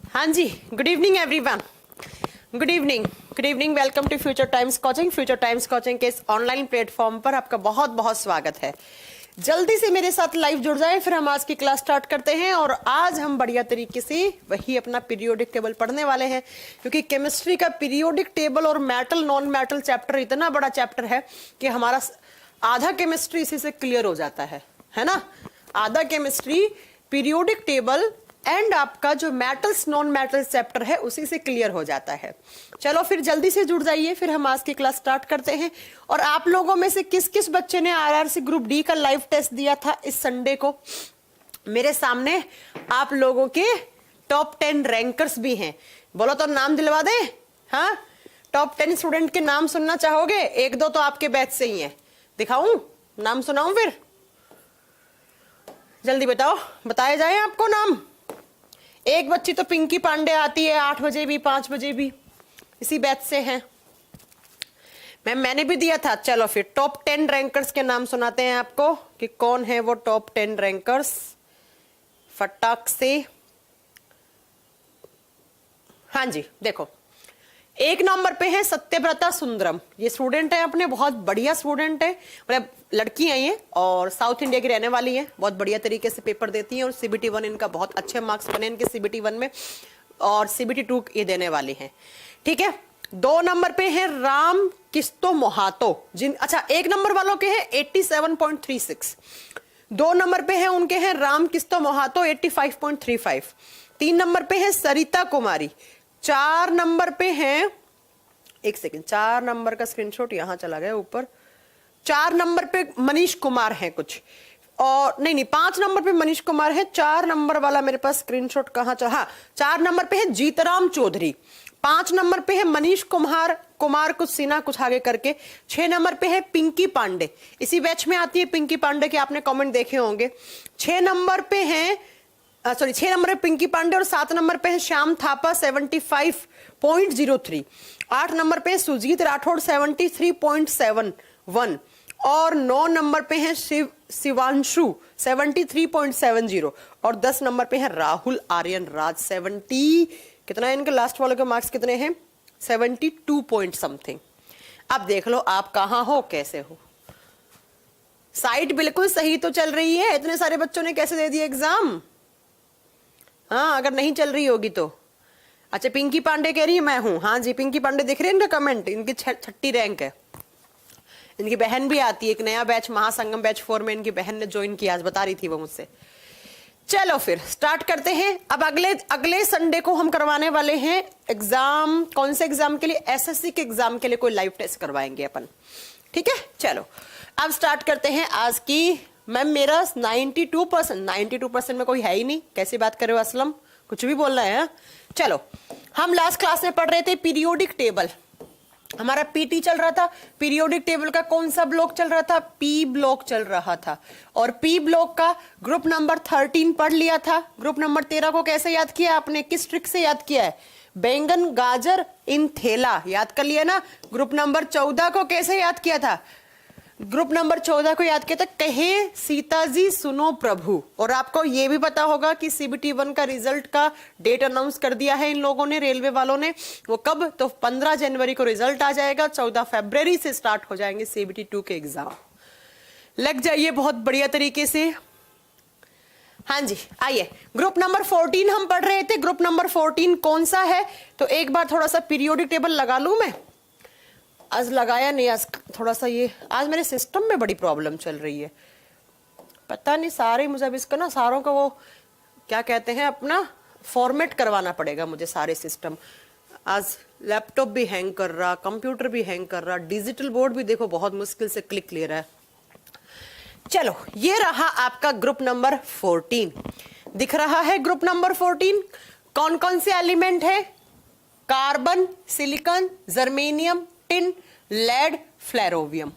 हाँ जी, good evening everyone. Good evening, good evening. Welcome to future times coaching. Future times coaching के इस online platform पर आपका बहुत बहुत स्वागत है। जल्दी से मेरे साथ लाइव जुड़ जाएं, फिर हम आज की क्लास स्टार्ट करते हैं। और आज हम बढ़िया तरीके से वही अपना पीरियोडिक टेबल पढ़ने वाले हैं, क्योंकि केमिस्ट्री का पीरियोडिक टेबल और मेटल नॉन मेटल चैप्टर इतना बड़ा चैप्टर है कि हमारा आधा केमिस्ट्री इसी से क्लियर हो जाता है ना। आधा केमिस्ट्री पीरियोडिक टेबल एंड आपका जो मेटल्स नॉन मेटल्स चैप्टर है उसी से क्लियर हो जाता है। चलो फिर जल्दी से जुड़ जाइए, फिर हम आज की क्लास स्टार्ट करते हैं। और आप लोगों में से किस किस बच्चे ने आरआरसी ग्रुप डी का लाइव टेस्ट दिया था इस संडे को? मेरे सामने आप लोगों के टॉप 10 रैंकर्स भी हैं। बोलो तो नाम दिलवा दें। हाँ, टॉप 10 स्टूडेंट के नाम सुनना चाहोगे? एक दो तो आपके बैच से ही है। दिखाऊं, नाम सुनाऊं? फिर जल्दी बताओ, बताए जाए आपको नाम। एक बच्ची तो पिंकी पांडे आती है 8 बजे भी 5 बजे भी, इसी बैच से हैं। मैंने भी दिया था। चलो फिर टॉप 10 रैंकर्स के नाम सुनाते हैं आपको कि कौन है वो टॉप 10 रैंकर्स, फटाक से। हाँ जी, देखो, एक नंबर पे है सत्यव्रता सुंदरम। ये स्टूडेंट है अपने, बहुत बढ़िया स्टूडेंट है, मतलब लड़की है ये और साउथ इंडिया की रहने वाली है। बहुत बढ़िया तरीके से पेपर देती है और CBT 1 इनका बहुत अच्छे मार्क्स बने इनके CBT 1 में, और CBT 2 ये देने वाली है। ठीक है। 2 नंबर पे है राम किस्तो मोहातो, जिन अच्छा 1 नंबर वालों के हैं 87.36। 2 नंबर पे है उनके हैं राम किस्तो मोहातो 85.35। 3 नंबर पे है सरिता कुमारी। 4 नंबर पे हैं, एक सेकंड, 4 नंबर का स्क्रीनशॉट यहां चला गया ऊपर। 4 नंबर पे मनीष कुमार है कुछ, और नहीं 5 नंबर पे मनीष कुमार है। 4 नंबर वाला मेरे पास स्क्रीनशॉट कहां चला? हाँ, 4 नंबर पे है जीतराम चौधरी। 5 नंबर पे है मनीष कुमार कुछ सिन्हा कुछ आगे करके। 6 नंबर पे है पिंकी पांडे, इसी बैच में आती है पिंकी पांडे के, आपने कमेंट देखे होंगे। 6 नंबर पे है 6 नंबर पे पिंकी पांडे और 7 नंबर पे है श्याम थापा 75.03। 8 नंबर पे सुजीत राठौड़ 73.71 और 9 नंबर पे है शिवांशु 73.70 और 10 नंबर पे है राहुल आर्यन राज 70। कितना है इनके लास्ट वाले के मार्क्स कितने हैं? 72 पॉइंट समथिंग। अब देख लो आप कहां हो, कैसे हो। साइट बिल्कुल सही तो चल रही है। इतने सारे बच्चों ने कैसे दे दिया एग्जाम? हाँ, अगर नहीं चल रही होगी तो। अच्छा, पिंकी पांडे कह रही है मैं हूं। हाँ जी, पिंकी पांडे दिख रहे हैं इनका कमेंट, इनकी 6ठी रैंक है। इनकी बहन भी आती है, एक नया बैच महासंगम बैच 4 में इनकी बहन ने ज्वाइन किया, आज बता रही थी वो मुझसे। चलो फिर स्टार्ट करते हैं। अब अगले संडे को हम करवाने वाले हैं एग्जाम। कौन से एग्जाम के लिए? SSC के एग्जाम के लिए कोई लाइव टेस्ट करवाएंगे अपन। ठीक है, चलो अब स्टार्ट करते हैं आज की। मैम मेरा 92% में कोई है ही नहीं। कैसी बात कर रहे हो असलम, कुछ भी बोल रहे हैं। चलो, हम लास्ट क्लास में पढ़ रहे थे पीरियोडिक टेबल। हमारा PT चल रहा था। पीरियोडिक टेबल का कौन सा ब्लॉक चल रहा था? P ब्लॉक चल रहा था। और P ब्लॉक का ग्रुप नंबर 13 पढ़ लिया था। ग्रुप नंबर 13 को कैसे याद किया आपने? किस ट्रिक से याद किया है? बैंगन गाजर इन थैला, याद कर लिया ना। ग्रुप नंबर 14 को कैसे याद किया था? ग्रुप नंबर 14 को याद किया था, कहे सीता जी सुनो प्रभु। और आपको ये भी पता होगा कि CBT 1 का रिजल्ट का डेट अनाउंस कर दिया है इन लोगों ने, रेलवे वालों ने। वो कब? तो 15 जनवरी को रिजल्ट आ जाएगा, 14 फरवरी से स्टार्ट हो जाएंगे CBT 2 के एग्जाम। लग जाइए बहुत बढ़िया तरीके से। हाँ जी, आइए, ग्रुप नंबर 14 हम पढ़ रहे थे। ग्रुप नंबर 14 कौन सा है? तो एक बार थोड़ा सा पीरियोडिक टेबल लगा लूं मैं। आज लगाया नहीं, आज थोड़ा सा ये, आज मेरे सिस्टम में बड़ी प्रॉब्लम चल रही है, पता नहीं सारे मुझे। अब इसका ना सारों का वो क्या कहते हैं, अपना फॉर्मेट करवाना पड़ेगा मुझे सारे सिस्टम। आज लैपटॉप भी हैंग कर रहा, कंप्यूटर भी हैंग कर रहा, डिजिटल बोर्ड भी देखो बहुत मुश्किल से क्लिक ले रहा है। चलो, ये रहा आपका ग्रुप नंबर 14। दिख रहा है ग्रुप नंबर 14। कौन कौन से एलिमेंट है? Carbon, silicon, germanium, tin, lead, flerovium.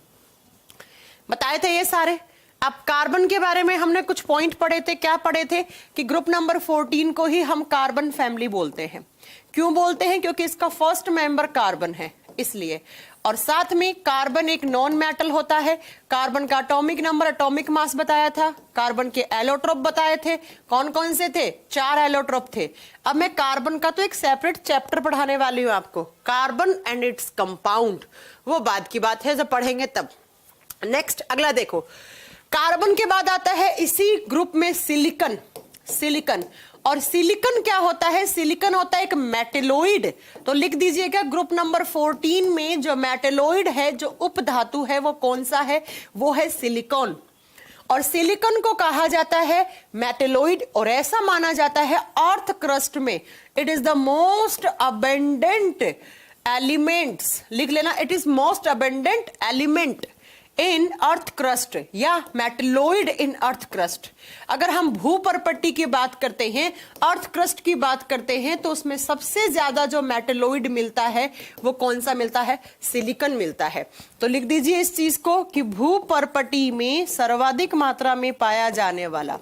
बताए थे ये सारे। अब कार्बन के बारे में हमने कुछ पॉइंट पढ़े थे। क्या पढ़े थे? कि ग्रुप नंबर 14 को ही हम कार्बन फैमिली बोलते हैं। क्यों बोलते हैं? क्योंकि इसका फर्स्ट मेंबर कार्बन है, इसलिए। और साथ में कार्बन एक नॉन मेटल होता है। कार्बन का एटॉमिक नंबर, एटॉमिक मास बताया था, कार्बन के एलोट्रोप बताए थे, कौन कौन से थे, 4 एलोट्रोप थे। अब मैं कार्बन का तो एक सेपरेट चैप्टर पढ़ाने वाली हूं आपको, कार्बन एंड इट्स कंपाउंड, वो बाद की बात है, जब पढ़ेंगे तब। नेक्स्ट अगला देखो, कार्बन के बाद आता है इसी ग्रुप में सिलिकन। सिलिकन, और सिलिकन क्या होता है, सिलिकन होता है एक मेटेलोइड। तो लिख दीजिएगा ग्रुप नंबर 14 में जो मेटेलोइड है, जो उपधातु है, वो कौन सा है, वो है सिलिकॉन। और सिलिकॉन को कहा जाता है मेटेलोइड, और ऐसा माना जाता है अर्थ क्रस्ट में it is the most abundant elements, लिख लेना, it is most abundant element in earth crust या मेटलोइड इन अर्थ क्रस्ट। अगर हम भूपर्पट्टी की बात करते हैं, अर्थ क्रस्ट की बात करते हैं, तो उसमें सबसे ज्यादा जो मेटलोइड मिलता है वो कौन सा मिलता है, सिलिकॉन मिलता है। तो लिख दीजिए इस चीज को कि भूपर्पट्टी में सर्वाधिक मात्रा में पाया जाने वाला,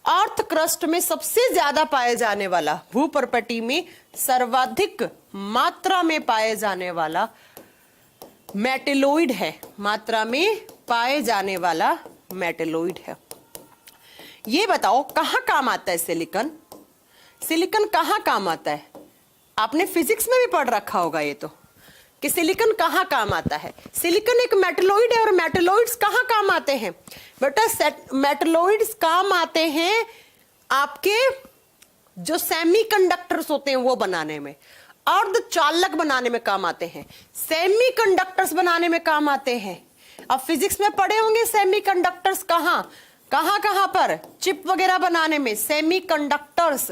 अर्थ क्रस्ट में सबसे ज्यादा पाए जाने वाला, भूपर्पट्टी में सर्वाधिक मात्रा में पाए जाने वाला मेटेलोइड है, मात्रा में पाए जाने वाला मेटेलोइड है। ये बताओ कहां काम आता है सिलिकॉन, सिलिकॉन कहां काम आता है, आपने फिजिक्स में भी पढ़ रखा होगा ये तो, कि सिलिकॉन कहां काम आता है। सिलिकॉन एक मेटेलोइड है, और मेटेलोइड्स कहां काम आते हैं बेटा, मेटेलोइड्स काम आते हैं आपके जो सेमीकंडक्टर्स होते हैं वो बनाने में, अर्धचालक बनाने में काम आते हैं, सेमीकंडक्टर्स बनाने में काम आते हैं। अब फिजिक्स में पढ़े होंगे सेमीकंडक्टर्स कहां कहां कहां पर, चिप वगैरह बनाने में सेमीकंडक्टर्स,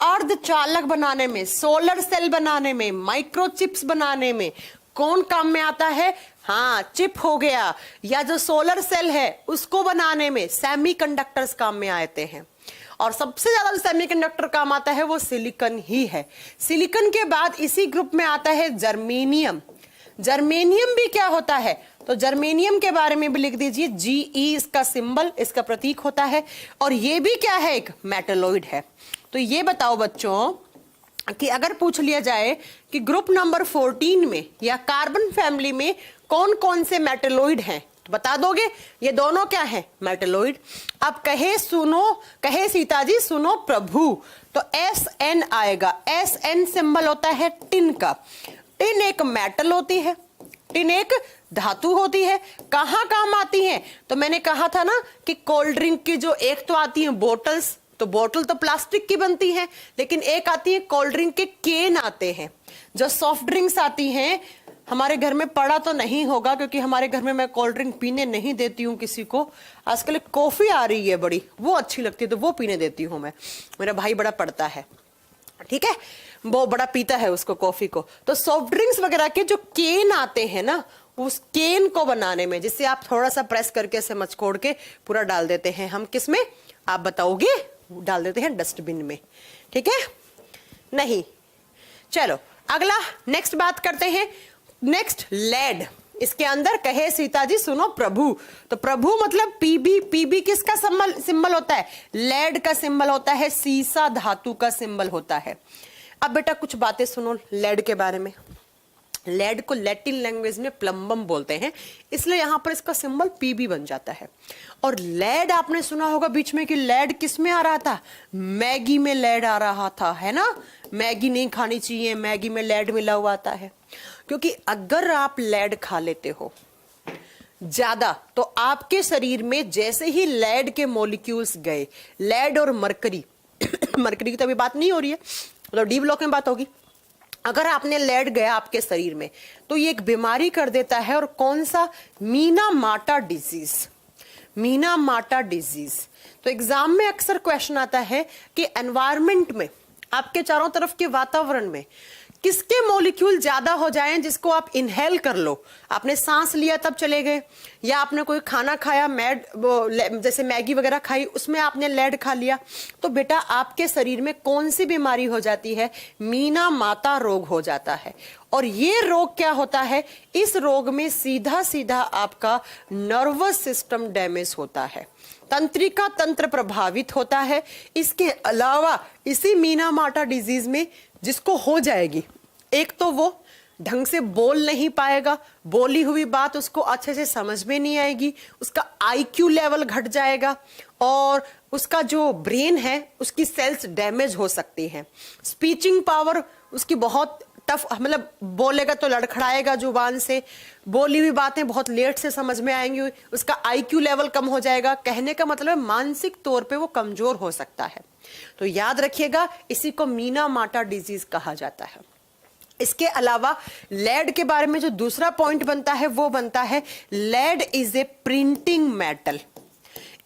अर्धचालक बनाने में, सोलर सेल बनाने में, माइक्रोचिप्स बनाने में कौन काम में आता है, हाँ चिप हो गया, या जो सोलर सेल है उसको बनाने में सेमीकंडक्टर्स काम में आते हैं। और सबसे ज्यादा जो सेमीकंडक्टर काम आता है वो सिलिकॉन ही है। सिलिकॉन के बाद इसी ग्रुप में आता है जर्मेनियम। जर्मेनियम भी क्या होता है, तो जर्मेनियम के बारे में भी लिख दीजिए, GE इसका सिंबल, इसका प्रतीक होता है, और ये भी क्या है, एक मेटेलोइड है। तो ये बताओ बच्चों कि अगर पूछ लिया जाए कि ग्रुप नंबर 14 में या कार्बन फैमिली में कौन कौन से मेटेलोइड हैं, तो बता दोगे, ये दोनों क्या है, मेटेलोइड। अब कहे सुनो, कहे सीता जी सुनो प्रभु, तो SN आएगा, SN सिंबल होता है टिन का। टिन एक मेटल होती है, टिन एक धातु होती है, कहां काम आती है, तो मैंने कहा था ना कि कोल्ड ड्रिंक की जो एक तो आती है बोटल्स, तो बोतल तो प्लास्टिक की बनती है, लेकिन एक आती है कोल्ड ड्रिंक के केन आते हैं। जो सॉफ्ट ड्रिंक्स आती हैं, हमारे घर में पड़ा तो नहीं होगा क्योंकि हमारे घर में मैं कोल्ड ड्रिंक पीने नहीं देती हूँ किसी को। आजकल कॉफी आ रही है बड़ी, वो अच्छी लगती है तो वो पीने देती हूँ मैं, मेरा भाई बड़ा पड़ता है, ठीक है, वो बड़ा पीता है उसको कॉफी को। तो सॉफ्ट ड्रिंक्स वगैरह के जो केन आते हैं ना, उस केन को बनाने में, जिससे आप थोड़ा सा प्रेस करके ऐसे मचकोड़ के पूरा डाल देते हैं, हम किस में आप बताओगे, डाल देते हैं डस्टबिन में, ठीक है, नहीं। चलो अगला नेक्स्ट बात करते हैं, नेक्स्ट लेड। इसके अंदर कहे सीता जी सुनो प्रभु, तो प्रभु मतलब पीबी, पीबी किसका सिंबल होता है, लेड का सिंबल होता है, सीसा धातु का सिंबल होता है। अब बेटा कुछ बातें सुनो लेड के बारे में। लेड को लैटिन लैंग्वेज में प्लम्बम बोलते हैं, इसलिए यहां पर इसका सिंबल पीबी बन जाता है। और लेड आपने सुना होगा बीच में कि लेड किस में आ रहा था, मैगी में लेड आ रहा था, है ना, मैगी नहीं खानी चाहिए, मैगी में लेड मिला हुआ आता है। क्योंकि अगर आप लेड खा लेते हो ज्यादा, तो आपके शरीर में जैसे ही लेड के मॉलिक्यूल्स गए, लेड और मरकरी मरकरी की तो अभी बात नहीं हो रही है, मतलब डी ब्लॉक में बात होगी, अगर आपने लेड गया आपके शरीर में तो ये एक बीमारी कर देता है। और कौन सा, मीना माटा डिजीज, मीना माटा डिजीज। तो एग्जाम में अक्सर क्वेश्चन आता है कि एनवायरमेंट में, आपके चारों तरफ के वातावरण में किसके मॉलिक्यूल ज्यादा हो जाएं जिसको आप इनहेल कर लो, आपने सांस लिया तब चले गए, या आपने कोई खाना खाया, जैसे मैगी वगैरह खाई, उसमें आपने लेड खा लिया, तो बेटा आपके शरीर में कौन सी बीमारी हो जाती है, मीना माता रोग हो जाता है। और ये रोग क्या होता है, इस रोग में सीधा सीधा आपका नर्वस सिस्टम डैमेज होता है, तंत्रिका तंत्र प्रभावित होता है। इसके अलावा इसी मीना माटा डिजीज में जिसको हो जाएगी, एक तो वो ढंग से बोल नहीं पाएगा, बोली हुई बात उसको अच्छे से समझ में नहीं आएगी, उसका आईक्यू लेवल घट जाएगा और उसका जो ब्रेन है उसकी सेल्स डैमेज हो सकती हैं। स्पीचिंग पावर उसकी बहुत टफ, मतलब बोलेगा तो लड़खड़ाएगा जुबान से, बोली हुई बातें बहुत लेट से समझ में आएंगी, उसका आईक्यू लेवल कम हो जाएगा। कहने का मतलब मानसिक तौर पे वो कमजोर हो सकता है। तो याद रखिएगा, इसी को मीना माटा डिजीज कहा जाता है। इसके अलावा लेड के बारे में जो दूसरा पॉइंट बनता है वो बनता है lead is a printing metal.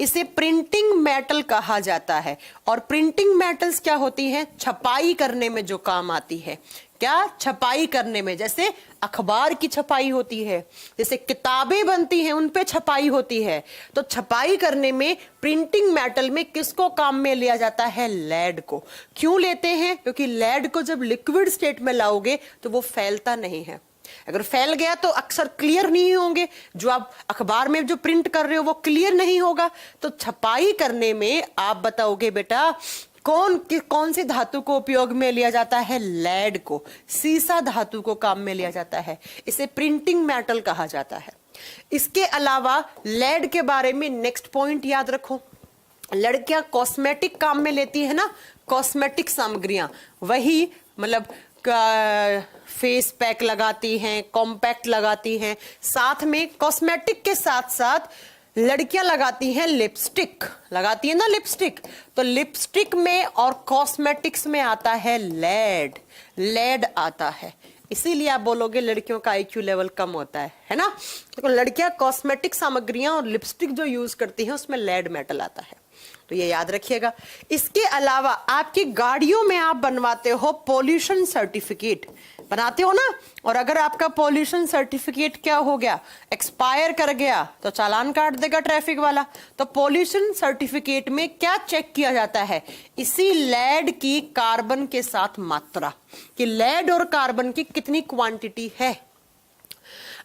इसे प्रिंटिंग मेटल कहा जाता है। और प्रिंटिंग मेटल्स क्या होती हैं? छपाई करने में जो काम आती है। क्या? छपाई करने में, जैसे अखबार की छपाई होती है, जैसे किताबें बनती हैं उन पे छपाई होती है। तो छपाई करने में प्रिंटिंग मेटल में किसको काम में लिया जाता है? लेड को। क्यों लेते हैं? क्योंकि लेड को जब लिक्विड स्टेट में लाओगे तो वो फैलता नहीं है। अगर फैल गया तो अक्सर क्लियर नहीं होंगे, जो आप अखबार में जो प्रिंट कर रहे हो वो क्लियर नहीं होगा। तो छपाई करने में आप बताओगे बेटा कौन सी धातु को उपयोग में लिया जाता है? लेड को। सीसा धातु को काम में लिया जाता है। इसे प्रिंटिंग मेटल कहा जाता है। इसके अलावा लेड के बारे में नेक्स्ट पॉइंट याद रखो, लड़कियां कॉस्मेटिक काम में लेती है ना, कॉस्मेटिक सामग्रियां, वही मतलब फेस पैक लगाती हैं, कॉम्पैक्ट लगाती हैं, साथ में कॉस्मेटिक के साथ साथ लड़कियां लगाती हैं लिपस्टिक, लगाती है ना लिपस्टिक। तो लिपस्टिक में और कॉस्मेटिक्स में आता है लेड, लेड आता है। इसीलिए आप बोलोगे लड़कियों का आईक्यू लेवल कम होता है ना। तो लड़कियां कॉस्मेटिक सामग्रियां और लिपस्टिक जो यूज करती हैं उसमें लेड मेटल आता है, तो ये याद रखिएगा। इसके अलावा आपकी गाड़ियों में आप बनवाते हो पॉल्यूशन सर्टिफिकेट, बनाते हो ना, और अगर आपका पॉल्यूशन सर्टिफिकेट क्या हो गया, एक्सपायर कर गया, तो चालान काट देगा ट्रैफिक वाला। तो पॉल्यूशन सर्टिफिकेट में क्या चेक किया जाता है? इसी लेड की कार्बन के साथ मात्रा, कि लेड और कार्बन की कितनी क्वांटिटी है,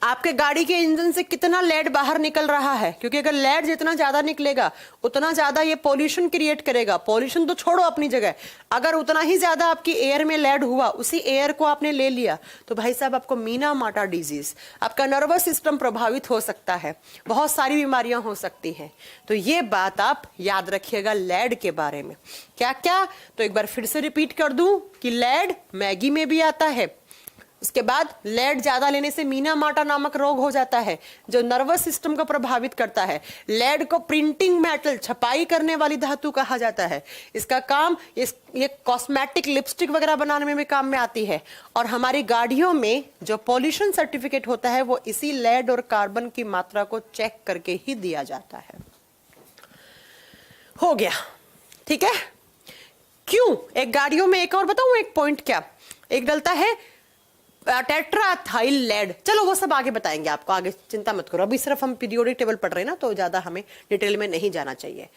आपके गाड़ी के इंजन से कितना लेड बाहर निकल रहा है। क्योंकि अगर लेड जितना ज्यादा निकलेगा उतना ज्यादा ये पॉल्यूशन क्रिएट करेगा। पॉल्यूशन तो छोड़ो अपनी जगह, अगर उतना ही ज्यादा आपकी एयर में लेड हुआ, उसी एयर को आपने ले लिया, तो भाई साहब आपको मीना माटा डिजीज, आपका नर्वस सिस्टम प्रभावित हो सकता है, बहुत सारी बीमारियां हो सकती हैं। तो ये बात आप याद रखिएगा लेड के बारे में। क्या क्या? तो एक बार फिर से रिपीट कर दूं कि लेड मैगी में भी आता है। उसके बाद लेड ज्यादा लेने से मीना माटा नामक रोग हो जाता है जो नर्वस सिस्टम को प्रभावित करता है। लेड को प्रिंटिंग मेटल, छपाई करने वाली धातु कहा जाता है। इसका काम ये कॉस्मेटिक लिपस्टिक वगैरह बनाने में भी काम में आती है। और हमारी गाड़ियों में जो पॉल्यूशन सर्टिफिकेट होता है वो इसी लेड और कार्बन की मात्रा को चेक करके ही दिया जाता है। हो गया, ठीक है। क्यों? एक गाड़ियों में एक और बताऊं एक पॉइंट, क्या एक डलता है टेट्राथाइल लेड। चलो वो सब आगे बताएंगे आपको, आगे चिंता मत करो, अभी सिर्फ हम पीरियोडिक टेबल पढ़ रहे हैं ना, तो ज्यादा हमें डिटेल में नहीं जाना चाहिए।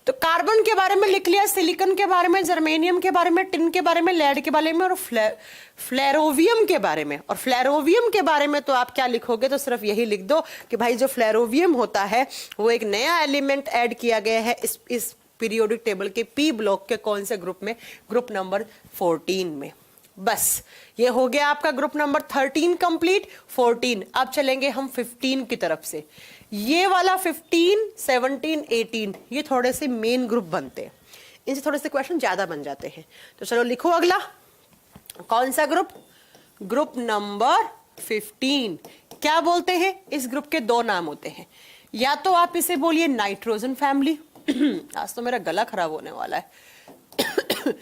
तो कार्बन के बारे में लिख लिया, सिलिकॉन के बारे में, जर्मेनियम के बारे में, टिन के बारे में, लेड के बारे में और फ्लेरोवियम के बारे में। और फ्लेरोवियम के बारे में तो आप क्या लिखोगे? तो सिर्फ यही लिख दो कि भाई जो फ्लेरोवियम होता है वो एक नया एलिमेंट ऐड किया गया है इस पीरियोडिक टेबल के पी ब्लॉक के कौन से ग्रुप में? ग्रुप नंबर 14 में। बस ये हो गया आपका ग्रुप नंबर 13 कंप्लीट। 14 अब चलेंगे हम 15 की तरफ से। ये वाला 15, 17, 18 ये थोड़े से मेन ग्रुप बनते हैं, इनसे थोड़े से क्वेश्चन ज्यादा बन जाते हैं। तो चलो लिखो अगला, कौन सा ग्रुप? Group number 15। क्या बोलते हैं? इस ग्रुप के दो नाम होते हैं, या तो आप इसे बोलिए नाइट्रोजन फैमिली आज तो मेरा गला खराब होने वाला है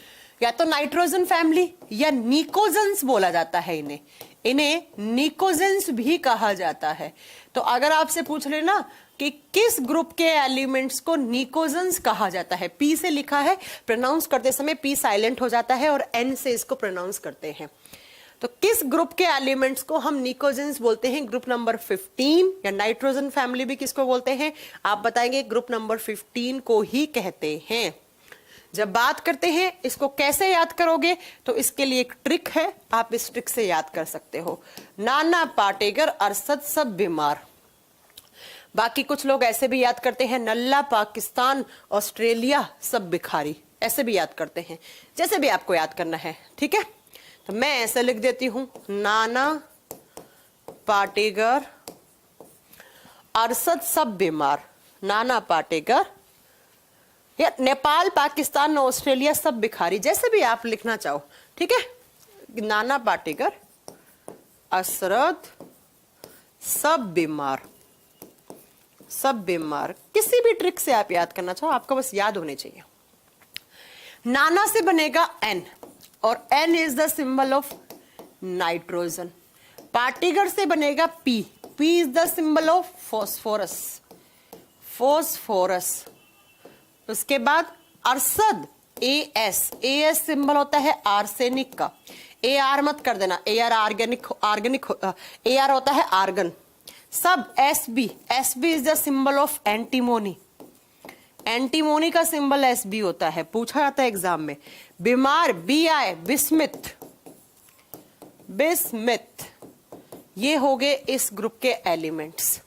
या तो नाइट्रोजन फैमिली या निकोजेंस बोला जाता है इन्हें निकोजेंस भी कहा जाता है। तो अगर आपसे पूछ लेना कि किस ग्रुप के एलिमेंट्स को निकोजेंस कहा जाता है, पी से लिखा है, प्रोनाउंस करते समय पी साइलेंट हो जाता है और एन से इसको प्रोनाउंस करते हैं। तो किस ग्रुप के एलिमेंट्स को हम निकोजेंस बोलते हैं? ग्रुप नंबर 15 या नाइट्रोजन फैमिली भी किसको बोलते हैं? आप बताएंगे ग्रुप नंबर 15 को ही कहते हैं। जब बात करते हैं इसको कैसे याद करोगे, तो इसके लिए एक ट्रिक है, आप इस ट्रिक से याद कर सकते हो। नाना पाटेकर अरशद सब बीमार। बाकी कुछ लोग ऐसे भी याद करते हैं, नल्ला पाकिस्तान ऑस्ट्रेलिया सब भिखारी, ऐसे भी याद करते हैं, जैसे भी आपको याद करना है, ठीक है। तो मैं ऐसे लिख देती हूं, नाना पाटेकर, अरशद सब बीमार, नाना पाटेकर, या नेपाल, पाकिस्तान, ऑस्ट्रेलिया सब भिखारी, जैसे भी आप लिखना चाहो, ठीक है। नाना पाटेकर, अरशद सब बीमार, सब बीमार, किसी भी ट्रिक से आप याद करना चाहो, आपको बस याद होने चाहिए। नाना से बनेगा एन, और N is the symbol of nitrogen. Patekar से बनेगा P, P is the symbol of phosphorus, phosphorus. उसके बाद अरशद, ए एस सिंबल होता है आर्सेनिक का, ए आर मत कर देना, A R organic, A R होता है आर्गन। सब S B is the symbol of antimony, antimony का सिंबल एस बी होता है, पूछा जाता है एग्जाम में। बीमार, बी आई, बिस्मिथ, बिस्मिथ। ये हो गए इस ग्रुप के एलिमेंट्स।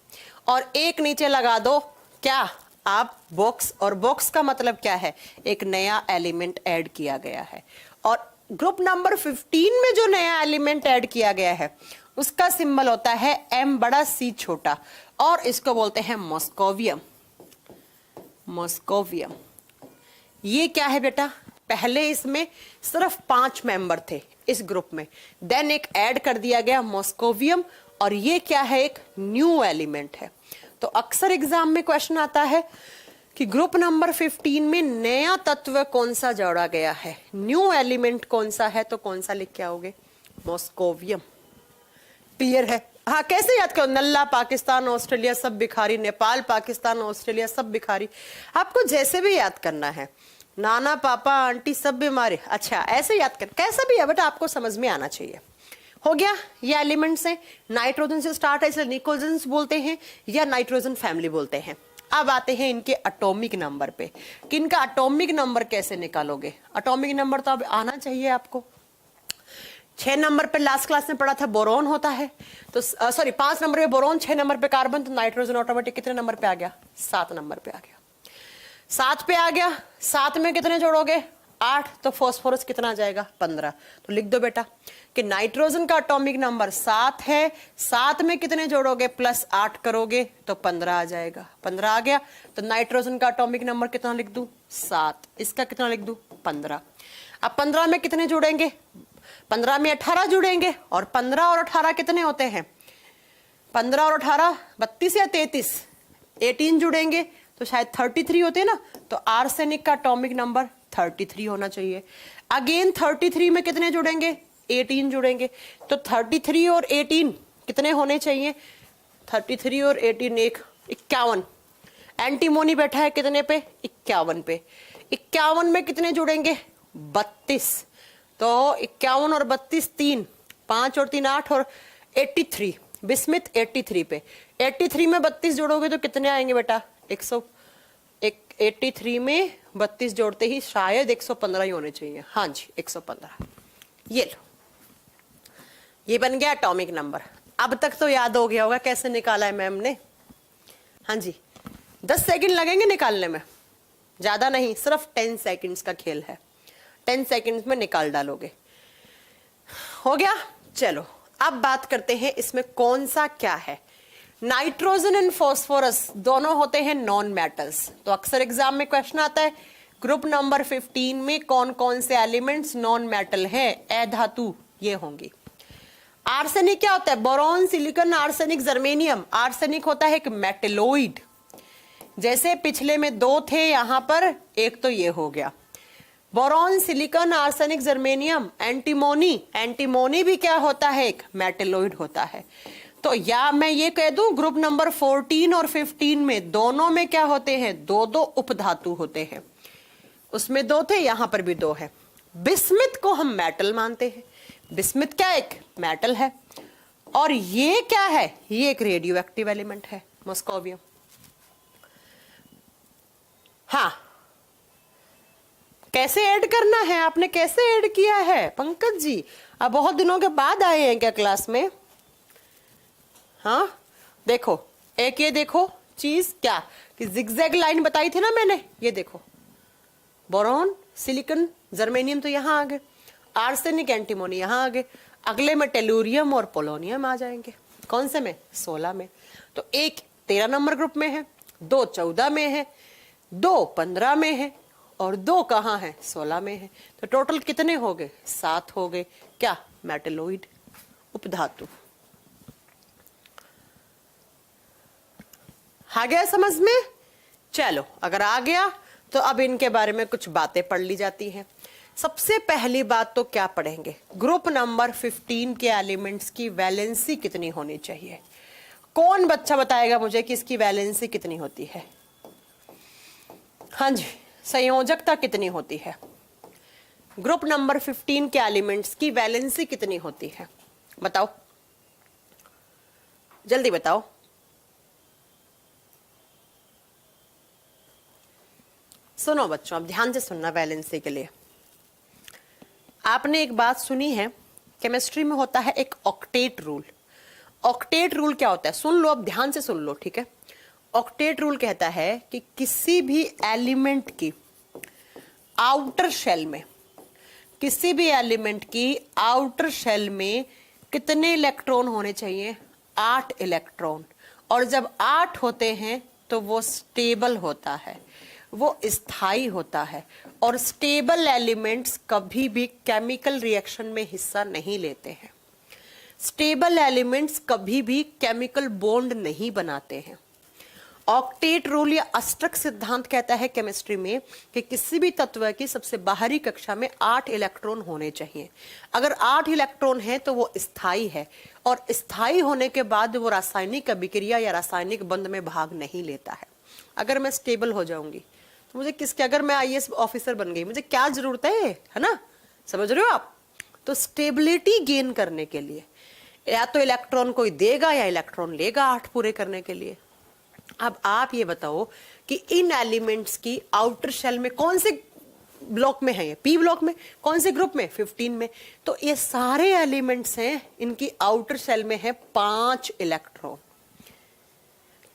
और एक नीचे लगा दो क्या, आप बॉक्स, और बॉक्स का मतलब क्या है, एक नया एलिमेंट ऐड किया गया है। और ग्रुप नंबर 15 में जो नया एलिमेंट ऐड किया गया है उसका सिंबल होता है एम बड़ा सी छोटा, और इसको बोलते हैं मॉस्कोवियम, मॉस्कोवियम। ये क्या है बेटा, पहले इसमें सिर्फ 5 मेंबर थे इस ग्रुप में, देन एक ऐड कर दिया गया मॉस्कोवियम, और ये क्या है, एक न्यू एलिमेंट है। तो अक्सर एग्जाम में क्वेश्चन आता है कि ग्रुप नंबर 15 में नया तत्व कौन सा जोड़ा गया है, न्यू एलिमेंट कौन सा है, तो कौन सा लिख के आओगे, मॉस्कोवियम। क्लियर है? हाँ, कैसे याद करो, नल्ला, पाकिस्तान, ऑस्ट्रेलिया सब भिखारी, नेपाल, पाकिस्तान, ऑस्ट्रेलिया सब भिखारी, आपको जैसे भी याद करना है, नाना पापा आंटी सब बीमारी, अच्छा ऐसे याद कर, कैसा भी है बेटा आपको समझ में आना चाहिए। हो गया, ये एलिमेंट्स हैं, नाइट्रोजन से स्टार्ट है इसलिए निकोजन बोलते हैं या नाइट्रोजन फैमिली बोलते हैं। अब आते हैं इनके एटॉमिक नंबर पे कि इनका एटॉमिक नंबर कैसे निकालोगे। एटॉमिक नंबर तो अब आना चाहिए आपको। 6 नंबर पे लास्ट क्लास में पढ़ा था बोरोन होता है, तो सॉरी 5 नंबर पे बोरोन, 6 नंबर पे कार्बन, तो नाइट्रोजन ऑटोमेटिक कितने नंबर पे आ गया, 7 नंबर पे आ गया। 7 पे आ गया, 7 में कितने जोड़ोगे, 8, तो फॉस्फोरस कितना आ जाएगा, 15। तो लिख दो बेटा कि नाइट्रोजन का एटॉमिक नंबर 7 है, 7 में कितने जोड़ोगे, प्लस 8 करोगे तो 15 आ जाएगा। 15 आ गया तो नाइट्रोजन का एटॉमिक नंबर कितना लिख दूं, 7। इसका कितना लिख दूं, 15। अब 15 में कितने जुड़ेंगे, 15 में 18 जुड़ेंगे, और 15 और 18 कितने होते हैं, 15 और 18 32 या 33, 18 जुड़ेंगे तो शायद 33 होते हैं ना, तो आर्सेनिक का एटॉमिक नंबर 33 होना चाहिए। अगेन 33 में कितने जुड़ेंगे, 18 जुड़ेंगे, तो 33 और 18 कितने होने चाहिए, 33 और 18 एक 51। एंटीमोनी बैठा है कितने पे, 51 पे। 51 में कितने जुड़ेंगे, 32, तो 51 और 32 3, 5 और 3 8, और 83 बिस्मिथ 83 पे। 83 में 32 जोड़ोगे तो कितने आएंगे बेटा, 83 में 32 जोड़ते ही शायद 115 ही होने चाहिए। हाँ जी 115। ये लो, ये बन गया एटॉमिक नंबर। अब तक तो याद हो गया होगा कैसे निकाला है मैम ने। हाँ जी 10 सेकंड लगेंगे निकालने में, ज्यादा नहीं, सिर्फ 10 सेकंड्स का खेल है। 10 सेकंड्स में निकाल डालोगे। हो गया, चलो अब बात करते हैं इसमें कौन सा क्या है। नाइट्रोजन एंड फास्फोरस दोनों होते हैं नॉन मेटल्स। तो अक्सर एग्जाम में क्वेश्चन आता है ग्रुप नंबर 15 में कौन कौन से एलिमेंट्स नॉन मेटल है, अधातु ये होंगी। आर्सेनिक क्या होता है, boron, silicon, arsenic, germanium. Arsenic होता है एक मेटेलोइड, जैसे पिछले में 2 थे, यहां पर एक तो ये हो गया। Boron, silicon, arsenic, germanium. Antimony, antimony भी क्या होता है, एक मेटेलोइड होता है। तो या मैं ये कह दूं ग्रुप नंबर 14 और 15 में दोनों में क्या होते हैं, 2 उपधातु होते हैं। उसमें 2 थे, यहां पर भी 2 है। बिस्मिथ को हम मेटल मानते हैं, बिस्मिथ क्या एक मेटल है। और ये क्या है, ये एक रेडियो एक्टिव एलिमेंट है, मॉस्कोवियम। हाँ, कैसे ऐड करना है, आपने कैसे ऐड किया है पंकज जी, अब बहुत दिनों के बाद आए हैं क्या क्लास में। हाँ देखो, एक ये देखो चीज क्या कि जिगजैग लाइन बताई थी ना मैंने, ये देखो बोरॉन, सिलिकॉन, जर्मेनियम तो यहां आ गए, आर्सेनिक, एंटीमोनी यहां आ गए, अगले में टेलुरियम और पोलोनियम आ जाएंगे। कौन से में? 16 में। तो एक 13 नंबर ग्रुप में है, 2 14 में है, 2 15 में है और 2 कहाँ है? 16 में है। तो टोटल कितने हो गए? 7 हो गए। क्या? मेटलोइड, उपधातु। आ गया समझ में? चलो, अगर आ गया तो अब इनके बारे में कुछ बातें पढ़ ली जाती हैं। सबसे पहली बात तो क्या पढ़ेंगे? ग्रुप नंबर 15 के एलिमेंट्स की वैलेंसी कितनी होनी चाहिए? कौन बच्चा बताएगा मुझे कि इसकी वैलेंसी कितनी होती है? हाँ जी, संयोजकता कितनी होती है? ग्रुप नंबर 15 के एलिमेंट्स की वैलेंसी कितनी होती है? बताओ, जल्दी बताओ। सुनो बच्चों, अब ध्यान से सुनना वैलेंसी के लिए। आपने एक बात सुनी है, केमिस्ट्री में होता है एक ऑक्टेट रूल। ऑक्टेट रूल क्या होता है? सुन लो, अब ध्यान से सुन लो, ठीक है। ऑक्टेट रूल कहता है कि किसी भी एलिमेंट की आउटर शेल में, किसी भी एलिमेंट की आउटर शेल में कितने इलेक्ट्रॉन होने चाहिए? 8 इलेक्ट्रॉन। और जब 8 होते हैं तो वो स्टेबल होता है, वो स्थायी होता है। और स्टेबल एलिमेंट्स कभी भी केमिकल रिएक्शन में हिस्सा नहीं लेते हैं। स्टेबल एलिमेंट्स कभी भी केमिकल बॉन्ड नहीं बनाते हैं। ऑक्टेट रूल या अष्टक सिद्धांत कहता है केमिस्ट्री में कि किसी भी तत्व की सबसे बाहरी कक्षा में 8 इलेक्ट्रॉन होने चाहिए। अगर 8 इलेक्ट्रॉन है तो वो स्थायी है, और स्थायी होने के बाद वो रासायनिक अभिक्रिया या रासायनिक बंध में भाग नहीं लेता है। अगर मैं स्टेबल हो जाऊंगी तो मुझे किसके, अगर मैं आईएएस ऑफिसर बन गई, मुझे क्या जरूरत है ना? समझ रहे हो आप? तो स्टेबिलिटी गेन करने के लिए या तो इलेक्ट्रॉन कोई देगा या इलेक्ट्रॉन लेगा 8 पूरे करने के लिए। अब आप ये बताओ कि इन एलिमेंट्स की आउटर शेल में कौन से ब्लॉक में है? ये पी ब्लॉक में। कौन से ग्रुप में? 15 में। तो ये सारे एलिमेंट्स हैं, इनकी आउटर शेल में है 5 इलेक्ट्रॉन।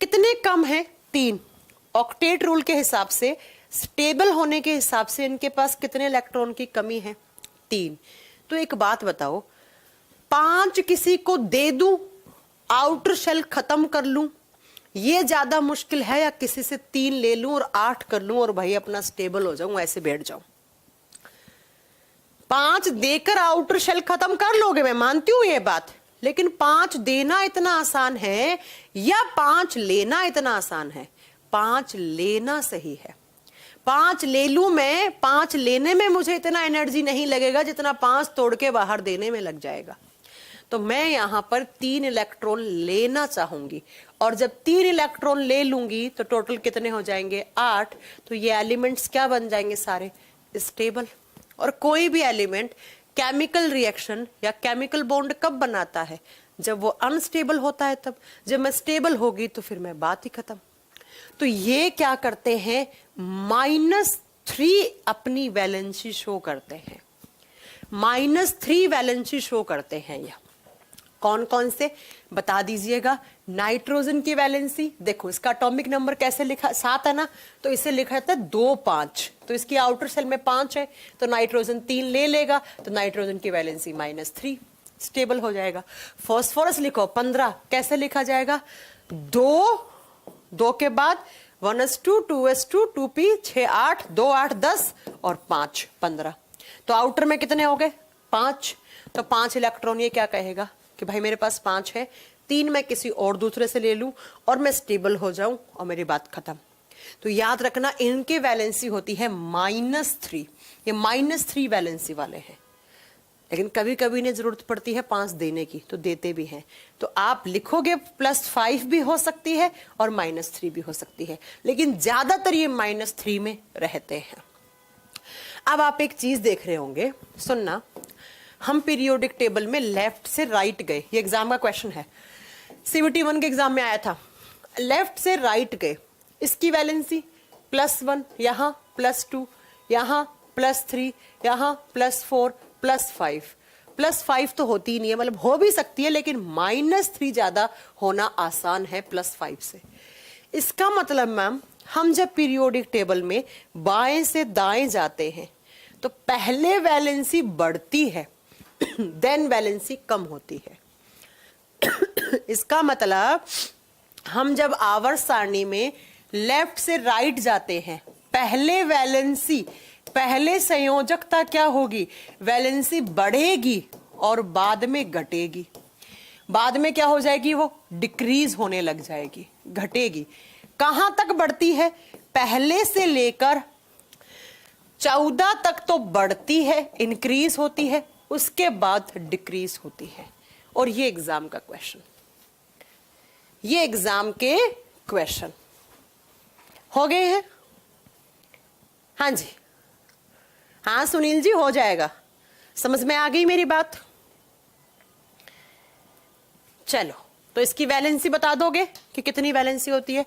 कितने कम है? 3। ऑक्टेट रूल के हिसाब से, स्टेबल होने के हिसाब से इनके पास कितने इलेक्ट्रॉन की कमी है? 3। तो एक बात बताओ, 5 किसी को दे दूं, आउटर शेल खत्म कर लूं, ये ज्यादा मुश्किल है, या किसी से 3 ले लूं और 8 कर लूं और भाई अपना स्टेबल हो जाऊं, ऐसे बैठ जाऊं? 5 देकर आउटर शेल खत्म कर लोगे, मैं मानती हूं ये बात, लेकिन 5 देना इतना आसान है या 5 लेना इतना आसान है? 5 लेना सही है। 5 ले लूं मैं, 5 लेने में मुझे इतना एनर्जी नहीं लगेगा जितना 5 तोड़ के बाहर देने में लग जाएगा। तो मैं यहां पर 3 इलेक्ट्रॉन लेना चाहूंगी, और जब 3 इलेक्ट्रॉन ले लूंगी तो टोटल कितने हो जाएंगे? 8। तो ये एलिमेंट्स क्या बन जाएंगे? सारे स्टेबल। और कोई भी एलिमेंट केमिकल रिएक्शन या केमिकल बॉन्ड कब बनाता है? जब वो अनस्टेबल होता है तब। जब मैं स्टेबल होगी तो फिर मैं बात ही खत्म। तो ये क्या करते हैं? -3 अपनी वैलेंसी शो करते हैं। -3 वैलेंसी शो करते हैं। यह कौन कौन से बता दीजिएगा? नाइट्रोजन की वैलेंसी देखो, इसका एटॉमिक नंबर कैसे लिखा? 7 है ना, तो इसे लिखा जाता है 2 5। तो इसकी आउटर सेल में 5 है, तो नाइट्रोजन 3 ले लेगा, तो नाइट्रोजन की वैलेंसी -3, स्टेबल हो जाएगा। फास्फोरस लिखो 15, कैसे लिखा जाएगा? 2 के बाद 1s2 2s2 2p 6 8 2 8 10 और 5 15। तो आउटर में कितने हो गए? 5। तो 5 इलेक्ट्रॉन ये क्या कहेगा कि भाई मेरे पास 5 है, 3 मैं किसी और दूसरे से ले लूं और मैं स्टेबल हो जाऊं और मेरी बात खत्म। तो याद रखना, इनकी वैलेंसी होती है -3। ये -3 वैलेंसी वाले हैं, लेकिन कभी कभी इन्हें जरूरत पड़ती है 5 देने की, तो देते भी हैं। तो आप लिखोगे +5 भी हो सकती है और -3 भी हो सकती है, लेकिन ज्यादातर ये -3 में रहते हैं। अब आप एक चीज देख रहे होंगे, सुनना, हम पीरियोडिक टेबल में लेफ्ट से राइट गए, ये एग्जाम का क्वेश्चन है, CBT 1 के एग्जाम में आया था। लेफ्ट से राइट गए, इसकी वैलेंसी +1, यहाँ +2, यहाँ +3, यहाँ +4, +5। +5 तो होती ही नहीं है, मतलब हो भी सकती है, लेकिन -3 ज्यादा होना आसान है +5 से। इसका मतलब मैम, हम जब पीरियोडिक टेबल में बाएं से दाएं जाते हैं तो पहले वैलेंसी बढ़ती है, देन वैलेंसी कम होती है। इसका मतलब हम जब आवर्त सारणी में लेफ्ट से राइट जाते हैं, पहले वैलेंसी, पहले संयोजकता क्या होगी, वैलेंसी बढ़ेगी और बाद में घटेगी। बाद में क्या हो जाएगी, वो डिक्रीज होने लग जाएगी, घटेगी। कहां तक बढ़ती है, पहले से लेकर 14 तक तो बढ़ती है, इंक्रीज होती है, उसके बाद डिक्रीज होती है। और ये एग्जाम का क्वेश्चन, ये एग्जाम के क्वेश्चन हो गए हैं। हाँ जी, हाँ सुनील जी, हो जाएगा, समझ में आ गई मेरी बात। चलो, तो इसकी वैलेंसी बता दोगे कि कितनी वैलेंसी होती है।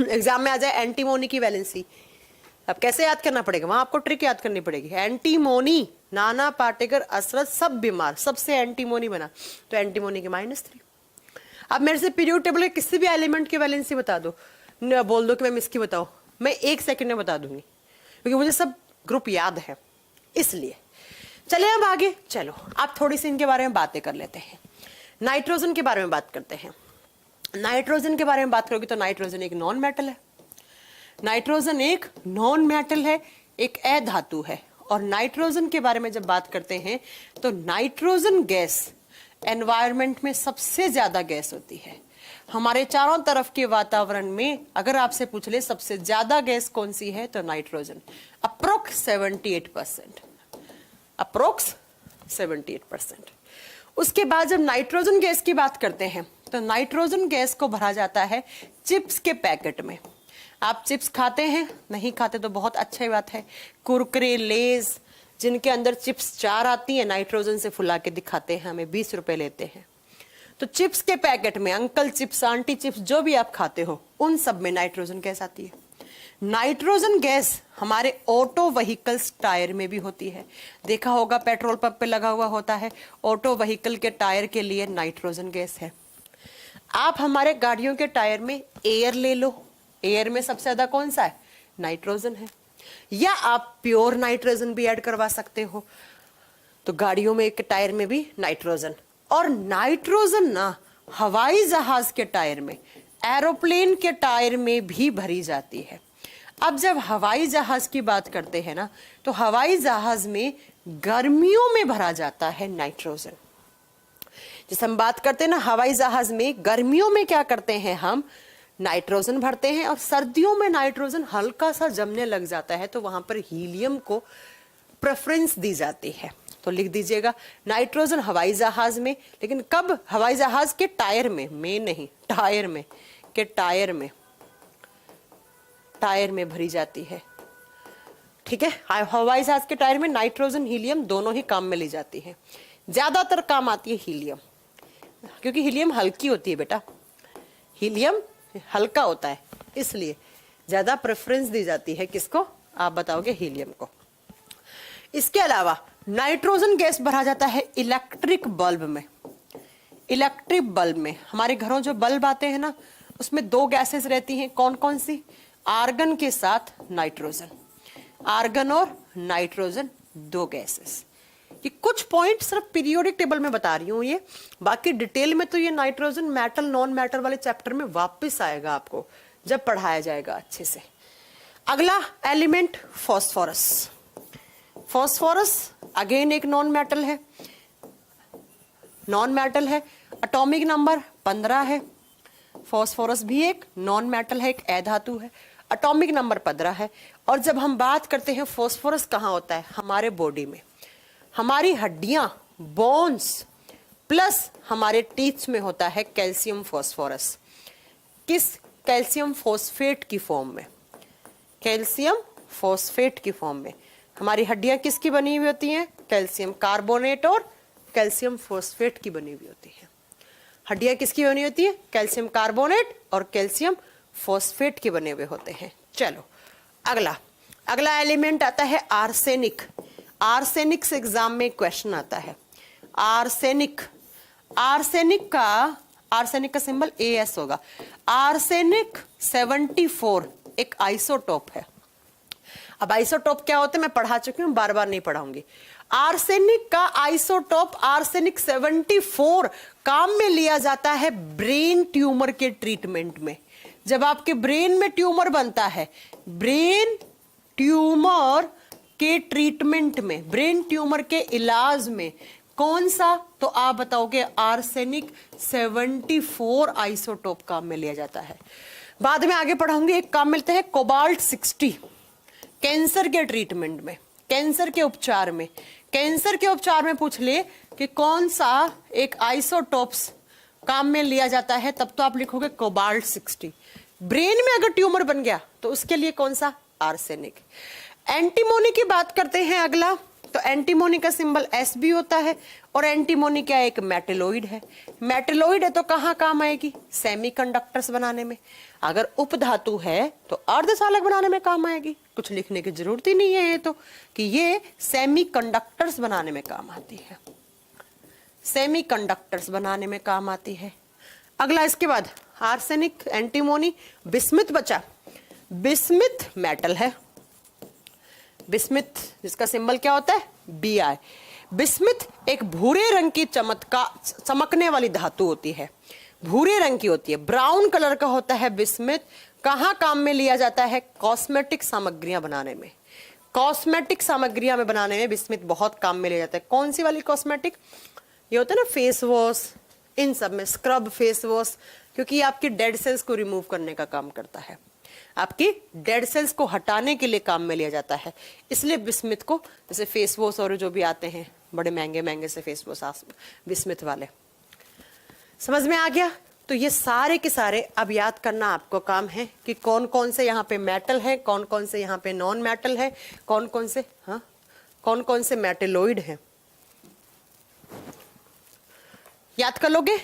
एग्जाम में आ जाए एंटीमोनी की वैलेंसी, अब कैसे याद करना पड़ेगा, वहां आपको ट्रिक याद करनी पड़ेगी। एंटीमोनी, नाना पाटेकर असरत सब बीमार, सबसे एंटीमोनी बना, तो एंटीमोनी की -3। अब मेरे से पीरियड टेबल के किसी भी एलिमेंट की वैलेंसी बता दो, बोल दो कि मैम इसकी बताओ, मैं 1 सेकंड में बता दूंगी, क्योंकि मुझे सब ग्रुप याद है। इसलिए चले अब आगे, चलो आप थोड़ी सी इनके बारे में बातें कर लेते हैं। नाइट्रोजन के बारे में बात करते हैं। नाइट्रोजन के बारे में बात करोगे तो नाइट्रोजन एक नॉन मेटल है, नाइट्रोजन एक नॉन मेटल है, एक अधातु है। और नाइट्रोजन के बारे में जब बात करते हैं तो नाइट्रोजन गैस एनवायरनमेंट में सबसे ज्यादा गैस होती है। हमारे चारों तरफ के वातावरण में अगर आपसे पूछ ले सबसे ज्यादा गैस कौन सी है, तो नाइट्रोजन, अप्रोक्स 78%, अप्रोक्स 78%। उसके बाद जब नाइट्रोजन गैस की बात करते हैं तो नाइट्रोजन गैस को भरा जाता है चिप्स के पैकेट में। आप चिप्स खाते हैं, नहीं खाते तो बहुत अच्छी बात है। कुरकुरे, लेज, जिनके अंदर चिप्स 4 आती है, नाइट्रोजन से फुला के दिखाते हैं, हमें 20 रुपए लेते हैं। तो चिप्स के पैकेट में अंकल चिप्स, आंटी चिप्स, जो भी आप खाते हो, उन सब में नाइट्रोजन गैस आती है। नाइट्रोजन गैस हमारे ऑटो व्हीकल्स टायर में भी होती है। देखा होगा पेट्रोल पंप पे लगा हुआ होता है, ऑटो व्हीकल के टायर के लिए नाइट्रोजन गैस है। आप हमारे गाड़ियों के टायर में एयर ले लो, एयर में सबसे ज्यादा कौन सा है, नाइट्रोजन है। या आप प्योर नाइट्रोजन भी ऐड करवा सकते हो, तो गाड़ियों में के टायर में भी नाइट्रोजन। और नाइट्रोजन ना हवाई जहाज के टायर में, एरोप्लेन के टायर में भी भरी जाती है। अब जब हवाई जहाज की बात करते हैं ना, तो हवाई जहाज में गर्मियों में भरा जाता है नाइट्रोजन। जैसे हम बात करते हैं ना हवाई जहाज में, गर्मियों में क्या करते हैं, हम नाइट्रोजन भरते हैं, और सर्दियों में नाइट्रोजन हल्का सा जमने लग जाता है, तो वहां पर हीलियम को प्रेफरेंस दी जाती है। तो लिख दीजिएगा नाइट्रोजन हवाई जहाज में, लेकिन कब, हवाई जहाज के टायर में नहीं, टायर में, के टायर में, टायर में भरी जाती है। ठीक है, हवाई जहाज के टायर में नाइट्रोजन हीलियम दोनों ही काम में ली जाती है। ज्यादातर काम आती है हीलियम, क्योंकि हीलियम हल्की होती है बेटा, हीलियम हल्का होता है, इसलिए ज्यादा प्रेफरेंस दी जाती है किसको, आप बताओगे, हीलियम को। इसके अलावा नाइट्रोजन गैस भरा जाता है इलेक्ट्रिक बल्ब में। इलेक्ट्रिक बल्ब में, हमारे घरों जो बल्ब आते हैं ना, उसमें 2 गैसेस रहती हैं, कौन कौन सी, आर्गन के साथ नाइट्रोजन, आर्गन और नाइट्रोजन 2 गैसेस। ये कुछ पॉइंट सिर्फ पीरियोडिक टेबल में बता रही हूं, ये बाकी डिटेल में तो ये नाइट्रोजन मेटल नॉन मेटल वाले चैप्टर में वापस आएगा आपको जब पढ़ाया जाएगा अच्छे से। अगला एलिमेंट फॉस्फोरस। फॉस्फोरस अगेन एक नॉन मेटल है, नॉन मेटल है, एटॉमिक नंबर 15 है। फॉस्फोरस भी एक नॉन मेटल है, एक अधातु है, एटॉमिक नंबर 15 है। और जब हम बात करते हैं फॉस्फोरस कहाँ होता है, हमारे बॉडी में, हमारी हड्डियां, बोन्स प्लस हमारे टीथ में होता है कैल्शियम फॉस्फोरस। किस, कैल्शियम फॉस्फेट की फॉर्म में, कैल्शियम फॉस्फेट की फॉर्म में। हमारी हड्डियां किसकी बनी हुई होती हैं, कैल्शियम कार्बोनेट और कैल्शियम फॉस्फेट की बनी हुई होती है। हड्डियां किसकी बनी होती है, कैल्शियम कार्बोनेट और कैल्शियम फॉस्फेट के बने हुए होते हैं। चलो अगला एलिमेंट आता है आर्सेनिक। आर्सेनिक से एग्जाम में क्वेश्चन आता है, आर्सेनिक। आर्सेनिक का सिंबल AS होगा। आर्सेनिक 74 एक आइसोटोप है। अब आइसोटोप क्या होते हैं मैं पढ़ा चुकी हूं, बार बार नहीं पढ़ाऊंगी। आर्सेनिक का आइसोटोप आर्सेनिक 74 काम में लिया जाता है ब्रेन ट्यूमर के ट्रीटमेंट में। जब आपके ब्रेन में ट्यूमर बनता है, ब्रेन ट्यूमर के ट्रीटमेंट में, ब्रेन ट्यूमर के इलाज में कौन सा, तो आप बताओगे आर्सेनिक 74 आइसोटोप काम में लिया जाता है। बाद में आगे पढ़ाऊंगी, एक काम मिलते हैं कोबाल्ट 60 कैंसर के ट्रीटमेंट में, कैंसर के उपचार में। कैंसर के उपचार में पूछ ले कि कौन सा एक आइसोटोप्स काम में लिया जाता है, तब तो आप लिखोगे कोबाल्ट 60। ब्रेन में अगर ट्यूमर बन गया तो उसके लिए कौन सा, आर्सेनिक। एंटीमोनी की बात करते हैं अगला, तो एंटीमोनी का सिंबल एस भी होता है, और एंटीमोनी क्या है, एक मेटेलोइड है। मेटेलोइड है तो कहाँ काम आएगी, सेमीकंडक्टर्स बनाने में। अगर उपधातु है तो अर्धचालक बनाने में काम आएगी। कुछ लिखने की जरूरत ही नहीं है ये तो, कि ये सेमीकंडक्टर्स बनाने में काम आती है, सेमीकंडक्टर्स बनाने में काम आती है। अगला इसके बाद आर्सेनिक, एंटीमोनी, बिस्मिथ बचा। बिस्मिथ मेटल है, बिस्मिथ जिसका सिंबल क्या होता है, Bi। बिस्मिथ एक भूरे रंग की चमकने वाली धातु होती है, भूरे रंग की होती है, ब्राउन कलर का होता है बिस्मिथ। कहाँ काम में लिया जाता है, कॉस्मेटिक सामग्रियां बनाने में। कॉस्मेटिक सामग्रियां में बनाने में बिस्मिथ बहुत काम में लिया जाता है। कौन सी वाली कॉस्मेटिक, ये होता है ना फेस वॉश, इन सब में स्क्रब, फेस वॉश, क्योंकि ये आपकी डेड सेल्स को रिमूव करने का काम करता है, आपकी डेड सेल्स को हटाने के लिए काम में लिया जाता है। इसलिए बिस्मिथ को, जैसे फेस वॉश और जो भी आते हैं बड़े महंगे महंगे से फेस वॉश बिस्मिथ वाले, समझ में आ गया। तो ये सारे के सारे अब याद करना आपको काम है कि कौन कौन से यहाँ पे मेटल है, कौन कौन से यहाँ पे नॉन मेटल है, कौन कौन से, हाँ, कौन कौन से मेटेलोइड है, याद कर लोगे।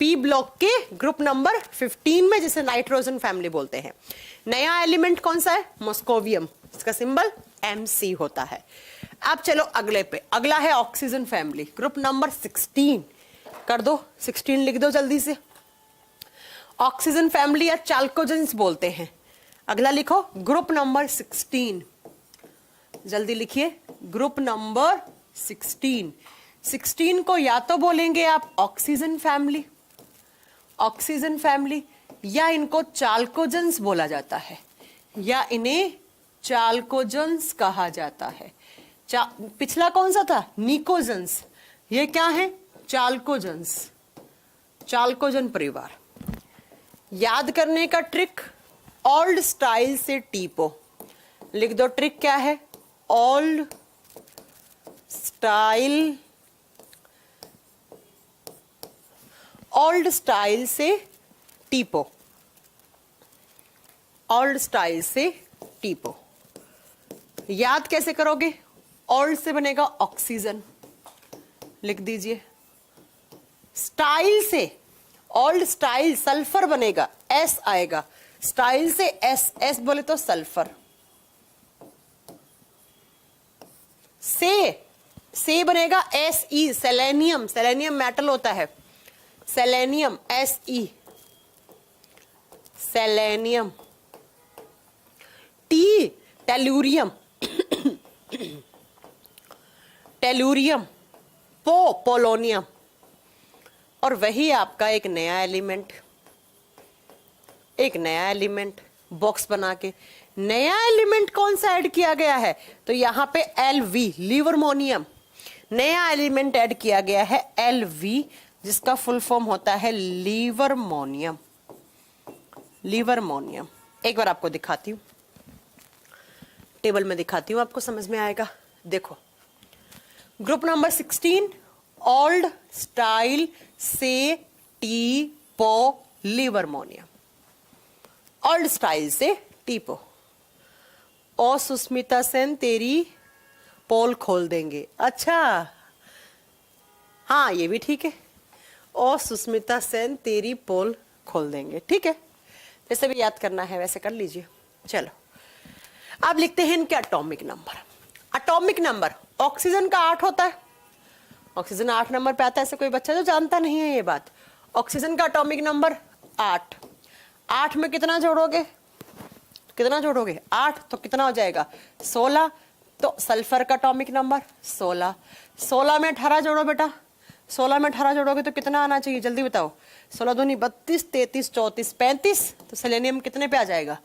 पी ब्लॉक के ग्रुप नंबर 15 में, जिसे नाइट्रोजन फैमिली बोलते हैं। नया एलिमेंट कौन सा है, मॉस्कोवियम, इसका सिंबल Mc होता है। अब चलो अगले पे, अगला है ऑक्सीजन फैमिली, ग्रुप नंबर 16 कर दो, 16 लिख दो जल्दी से। ऑक्सीजन फैमिली या चाल्कोजेंस बोलते हैं। अगला लिखो ग्रुप नंबर 16, जल्दी लिखिए, ग्रुप नंबर 16। 16 को या तो बोलेंगे आप ऑक्सीजन फैमिली, ऑक्सीजन फैमिली, या इनको चाल्कोजेंस बोला जाता है, या इन्हें चाल्कोजेंस कहा जाता है। पिछला कौन सा था, निकोजेंस, ये क्या है, चाल्कोजेंस, चाल्कोजन परिवार। याद करने का ट्रिक, ओल्ड स्टाइल से टीपो, लिख दो। ट्रिक क्या है, ओल्ड स्टाइल, ओल्ड स्टाइल से टीपो, ओल्ड स्टाइल से टीपो। याद कैसे करोगे, ओल्ड से बनेगा ऑक्सीजन, लिख दीजिए। स्टाइल से, ओल्ड स्टाइल, सल्फर बनेगा, एस आएगा, स्टाइल से एस, एस बोले तो सल्फर। से बनेगा S E, selenium, selenium metal होता है, selenium, S E, selenium. T, tellurium, tellurium. पो, पोलोनियम। और वही आपका एक नया एलिमेंट, एक नया एलिमेंट बॉक्स बना के, नया एलिमेंट कौन सा ऐड किया गया है, तो यहां पे LV, लिवरमोनियम, नया एलिमेंट ऐड किया गया है LV, जिसका फुल फॉर्म होता है लिवरमोनियम, लिवरमोनियम। एक बार आपको दिखाती हूं, टेबल में दिखाती हूं, आपको समझ में आएगा। देखो, ग्रुप नंबर 16, ओल्ड स्टाइल से टीपो, लिवरमोनियम, ओल्ड स्टाइल से टीपो। ओ सुस्मिता सेन तेरी पोल खोल देंगे, अच्छा हाँ ये भी ठीक है, ओ सुस्मिता सेन तेरी पोल खोल देंगे, ठीक है, जैसे भी याद करना है वैसे कर लीजिए। चलो अब लिखते हैं इनके atomic number. Atomic number, oxygen का 8 होता है, ऑक्सीजन 8 नंबर पे आता है, ऐसे कोई बच्चा जो जानता नहीं है ये बात। ऑक्सीजन का एटॉमिक नंबर 8, 8 में कितना जोड़ोगे, कितना जोड़ोगे, 8 तो कितना हो जाएगा 16, तो सल्फर का एटॉमिक नंबर 16। 16 में 18 जोड़ो बेटा, 16 में 18 जोड़ोगे तो कितना आना चाहिए, जल्दी बताओ। 16 दूनी 32, 33, 34, 35। तो सेलेनियम कितने पे आ जाएगा,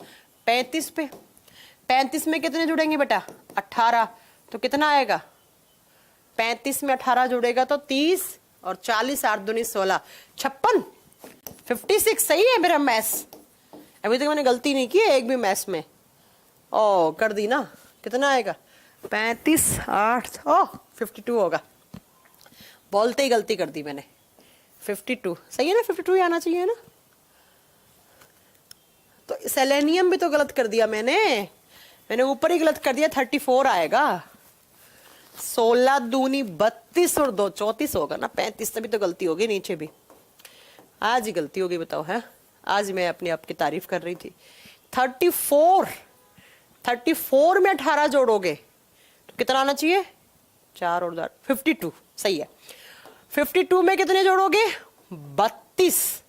35 पे। 35 में कितने जुड़ेंगे बेटा, 18। तो कितना आएगा, 35 में 18 जुड़ेगा तो 30 और 40, 8 दूनी 16, 56, 56। सही है मेरा मैथ्स, अभी तक मैंने गलती नहीं की है एक भी मैथ्स में। ओ कर दी ना, कितना आएगा, 35, 8, ओ 52 होगा। बोलते ही गलती कर दी मैंने, 52 सही है ना, 52 ही आना चाहिए ना। तो सेलेनियम भी तो गलत कर दिया मैंने ऊपर ही गलत कर दिया, 34 आएगा। 16 दूनी 32 और 2 34 होगा ना, 35 तभी तो गलती होगी नीचे भी। आज ही गलती होगी बताओ, है आज मैं अपने आप की तारीफ कर रही थी। 34 में 18 जोड़ोगे तो कितना आना चाहिए, 4 और 8, 52 सही है। 52 में कितने जोड़ोगे, 32,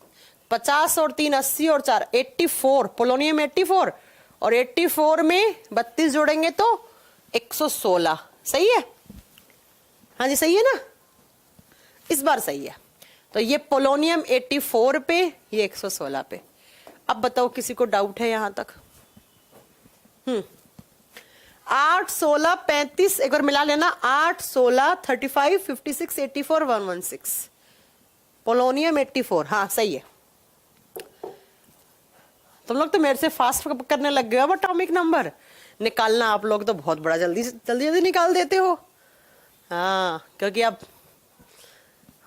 50 और 3 80 और 4 84, पोलोनियम 84, और 84 में 32 जोड़ेंगे तो 116। सही है, हाँ जी सही है ना, इस बार सही है। तो ये पोलोनियम 84 पे, ये 116 पे। अब बताओ किसी को डाउट है यहां तक। 8 16 35, एक बार मिला लेना, 8 16 35 56 84 116, पोलोनियम 84। हाँ सही है। तुम लोग तो मेरे से फास्ट करने लग गए हो अब एटॉमिक नंबर निकालना, आप लोग तो बहुत बड़ा जल्दी जल्दी निकाल देते हो। हाँ क्योंकि अब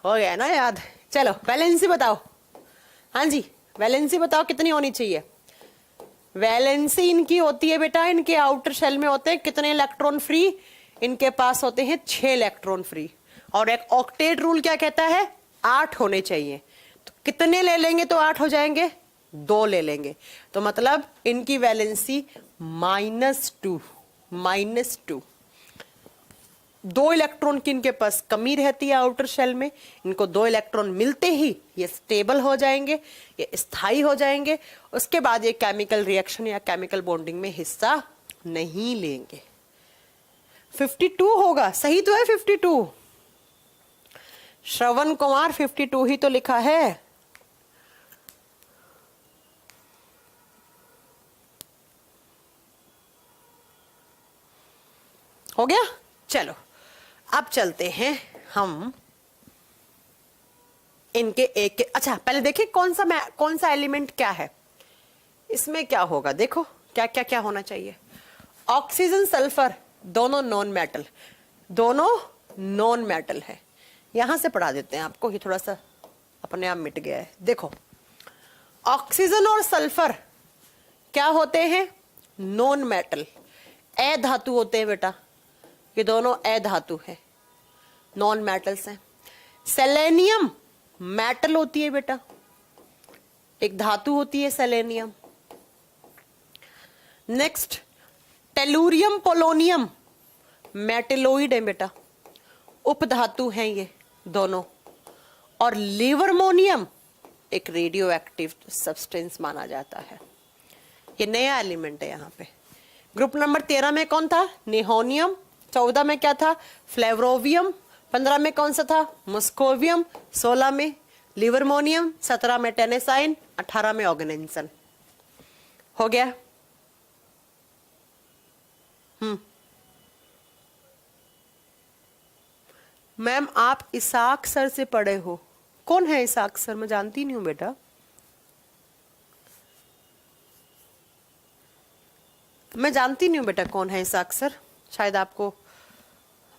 हो गया ना याद। चलो वैलेंसी बताओ, हाँ जी वैलेंसी बताओ कितनी होनी चाहिए। वैलेंसी इनकी होती है बेटा, इनके आउटर शेल में होते हैं कितने इलेक्ट्रॉन फ्री, इनके पास होते हैं 6 इलेक्ट्रॉन फ्री। और एक ऑक्टेट रूल क्या कहता है, 8 होने चाहिए। तो कितने ले लेंगे तो 8 हो जाएंगे, 2 ले लेंगे। तो मतलब इनकी वैलेंसी -2, -2। 2 इलेक्ट्रॉन की इनके पास कमी रहती है आउटर शेल में, इनको 2 इलेक्ट्रॉन मिलते ही ये स्टेबल हो जाएंगे, ये स्थायी हो जाएंगे। उसके बाद ये केमिकल रिएक्शन या केमिकल बॉन्डिंग में हिस्सा नहीं लेंगे। 52 होगा, सही तो है 52। श्रवण कुमार 52 ही तो लिखा है। हो गया, चलो अब चलते हैं हम इनके एक, अच्छा पहले देखिए कौन सा एलिमेंट क्या है, इसमें क्या होगा। देखो क्या क्या क्या होना चाहिए। ऑक्सीजन सल्फर दोनों नॉन मेटल है। यहां से पढ़ा देते हैं आपको, ये थोड़ा सा अपने आप मिट गया है। देखो ऑक्सीजन और सल्फर क्या होते हैं, नॉन मेटल, अधातु होते हैं बेटा। ये दोनों अधातु है, नॉन मेटल्स हैं। सेलेनियम मेटल होती है बेटा, एक धातु होती है सेलेनियम। नेक्स्ट टेलुरियम पोलोनियम मेटेलोइड है बेटा, उपधातु हैं ये दोनों। और लिवर्मोनियम एक रेडियो एक्टिव सब्सटेंस माना जाता है। ये नया एलिमेंट है यहाँ पे। ग्रुप नंबर 13 में कौन था, निहोनियम। 14 में क्या था, फ्लेवरोवियम। 15 में कौन सा था, मुस्कोवियम। 16 में लिवर्मोनियम। 17 में टेनेसाइन। 18 में ऑर्गेनेंसन। हो गया। मैम आप इसाक सर से पढ़े हो, कौन है इसाक सर, मैं जानती नहीं हूं बेटा। मैं जानती नहीं हूं बेटा कौन है इसाक सर, शायद आपको,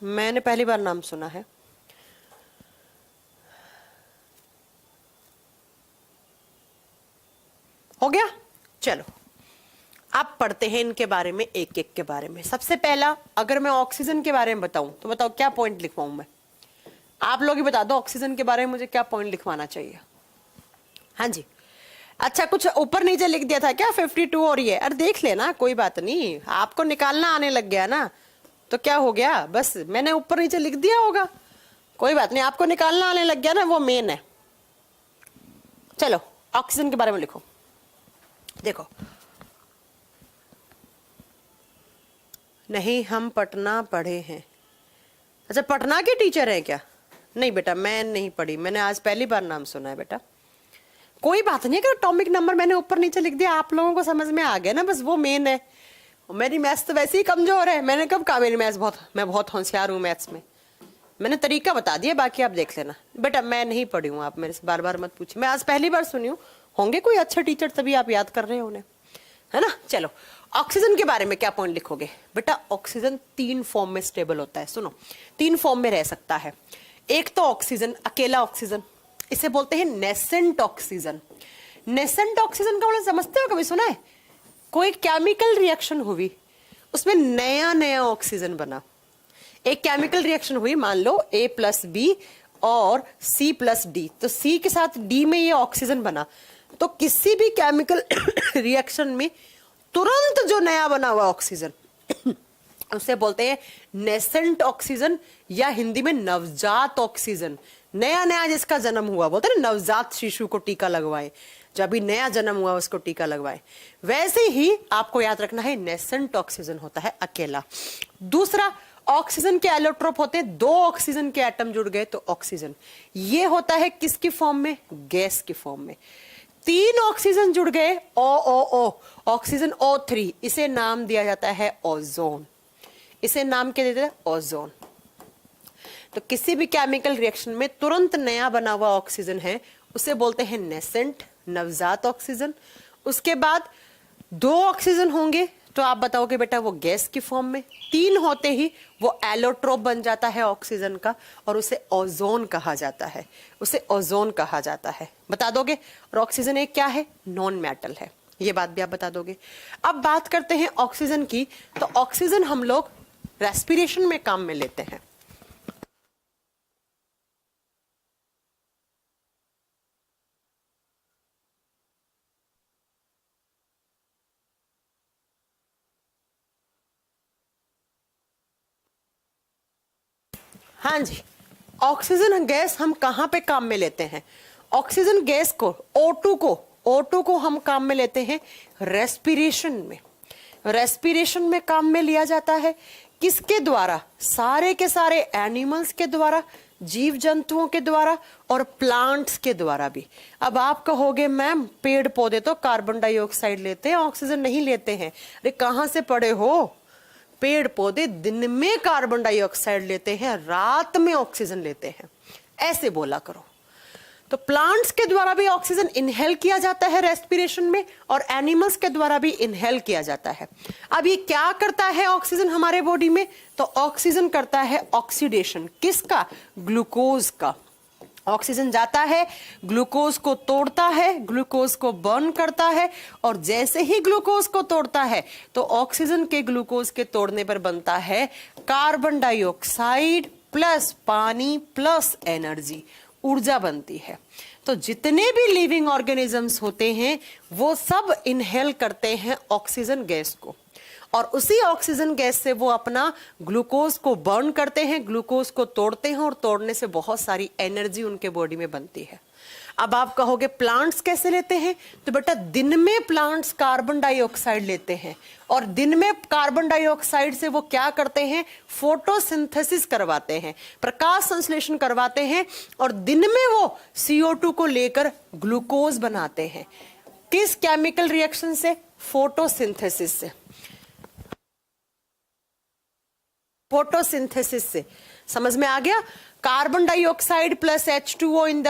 मैंने पहली बार नाम सुना है। हो गया, चलो अब पढ़ते हैं इनके बारे में, एक एक के बारे में। सबसे पहला अगर मैं ऑक्सीजन के बारे में बताऊं तो बताओ क्या पॉइंट लिखवाऊं मैं, आप लोग ही बता दो ऑक्सीजन के बारे में मुझे क्या पॉइंट लिखवाना चाहिए। हाँ जी, अच्छा कुछ ऊपर नीचे लिख दिया था क्या 52 और ये, अरे देख लेना कोई बात नहीं, आपको निकालना आने लग गया ना तो क्या हो गया, बस मैंने ऊपर नीचे लिख दिया होगा, कोई बात नहीं, आपको निकालना आने लग गया ना, वो मेन है। चलो ऑक्सीजन के बारे में लिखो। देखो नहीं, हम पटना पढ़े हैं। अच्छा, पटना के टीचर हैं क्या? नहीं बेटा, मैं नहीं पढ़ी, मैंने आज पहली बार नाम सुना है बेटा। कोई बात नहीं, अगर एटॉमिक नंबर मैंने ऊपर नीचे लिख दिया, आप लोगों को समझ में आ गया ना, बस वो मेन है। मेरी मैथ्स तो वैसे ही कमजोर है, मैंने कब कहा मेरी मैथ्स मैं बहुत होशियार हूँ मैथ्स में। मैंने तरीका बता दिया, बाकी आप देख लेना। बेटा मैं नहीं पढ़ी हूँ, आप मेरे से बार बार मत पूछिए, मैं आज पहली बार सुनी हूँ। होंगे कोई अच्छे टीचर, तभी आप याद कर रहे हो उन्हें, है ना। चलो, ऑक्सीजन के बारे में क्या पॉइंट लिखोगे बेटा? ऑक्सीजन 3 फॉर्म में स्टेबल होता है। सुनो, 3 फॉर्म में रह सकता है। एक तो ऑक्सीजन, अकेला ऑक्सीजन, इसे बोलते हैं नेसेंट ऑक्सीजन। नेसेंट ऑक्सीजन का मतलब समझते हो, कभी सुना है? कोई केमिकल रिएक्शन हुई, उसमें नया नया ऑक्सीजन बना। एक केमिकल रिएक्शन हुई, मान लो A+B और C+D, तो C के साथ D में ये ऑक्सीजन बना। तो किसी भी केमिकल रिएक्शन में तुरंत जो नया बना हुआ ऑक्सीजन उसे बोलते हैं नेसेंट ऑक्सीजन, या हिंदी में नवजात ऑक्सीजन। नया नया जिसका जन्म हुआ, बोलते हैं नवजात शिशु को टीका लगवाए, जब अभी नया जन्म हुआ उसको टीका लगवाए। वैसे ही आपको याद रखना है, नेसेंट ऑक्सीजन होता है अकेला। दूसरा, ऑक्सीजन के एलोट्रोप होते हैं, 2 ऑक्सीजन के एटम जुड़ गए तो ऑक्सीजन। ये होता है किसकी फॉर्म में? गैस की फॉर्म में। 3 ऑक्सीजन जुड़ गए, O ऑक्सीजन O3, इसे नाम दिया जाता है ओजोन। इसे नाम क्या देते हैं? ओजोन। तो किसी भी केमिकल रिएक्शन में तुरंत नया बना हुआ ऑक्सीजन है, उसे बोलते हैं नेसेंट, नवजात ऑक्सीजन। उसके बाद 2 ऑक्सीजन होंगे तो आप बताओगे बेटा वो गैस की फॉर्म में। 3 होते ही वो एलोट्रोप बन जाता है ऑक्सीजन का, और उसे ओजोन कहा जाता है। उसे ओजोन कहा जाता है, बता दोगे। और ऑक्सीजन एक क्या है? नॉन मेटल है, ये बात भी आप बता दोगे। अब बात करते हैं ऑक्सीजन की। तो ऑक्सीजन हम लोग रेस्पिरेशन में काम में लेते हैं। हाँ जी, ऑक्सीजन गैस हम कहाँ पे काम में लेते हैं? ऑक्सीजन गैस को, O2 को हम काम में लेते हैं रेस्पिरेशन में। रेस्पिरेशन में काम में लिया जाता है किसके द्वारा? सारे के सारे एनिमल्स के द्वारा, जीव जंतुओं के द्वारा, और प्लांट्स के द्वारा भी। अब आप कहोगे मैम पेड़ पौधे तो कार्बन डाइऑक्साइड लेते हैं, ऑक्सीजन नहीं लेते हैं। अरे कहाँ से पढ़े हो? पेड़ पौधे दिन में कार्बन डाइऑक्साइड लेते हैं, रात में ऑक्सीजन लेते हैं, ऐसे बोला करो। तो प्लांट्स के द्वारा भी ऑक्सीजन इनहेल किया जाता है रेस्पिरेशन में, और एनिमल्स के द्वारा भी इनहेल किया जाता है। अब ये क्या करता है ऑक्सीजन हमारे बॉडी में? तो ऑक्सीजन करता है ऑक्सीडेशन, किसका? ग्लूकोज का। ऑक्सीजन जाता है, ग्लूकोज को तोड़ता है, ग्लूकोज को बर्न करता है, और जैसे ही ग्लूकोज को तोड़ता है तो ऑक्सीजन के ग्लूकोज के तोड़ने पर बनता है कार्बन डाइऑक्साइड प्लस पानी प्लस एनर्जी, ऊर्जा बनती है। तो जितने भी लिविंग ऑर्गेनिजम्स होते हैं वो सब इनहेल करते हैं ऑक्सीजन गैस को, और उसी ऑक्सीजन गैस से वो अपना ग्लूकोज को बर्न करते हैं, ग्लूकोज को तोड़ते हैं, और तोड़ने से बहुत सारी एनर्जी उनके बॉडी में बनती है। अब आप कहोगे प्लांट्स कैसे लेते हैं? तो बेटा दिन में प्लांट्स कार्बन डाइऑक्साइड लेते हैं, और दिन में कार्बन डाइऑक्साइड से वो क्या करते हैं? फोटोसिंथेसिस करवाते हैं, प्रकाश संश्लेषण करवाते हैं, और दिन में वो CO2 को लेकर ग्लूकोज बनाते हैं। किस केमिकल रिएक्शन से? फोटोसिंथेसिस से। फोटोसिंथेसिस से समझ में आ गया? Carbon dioxide plus H2O in the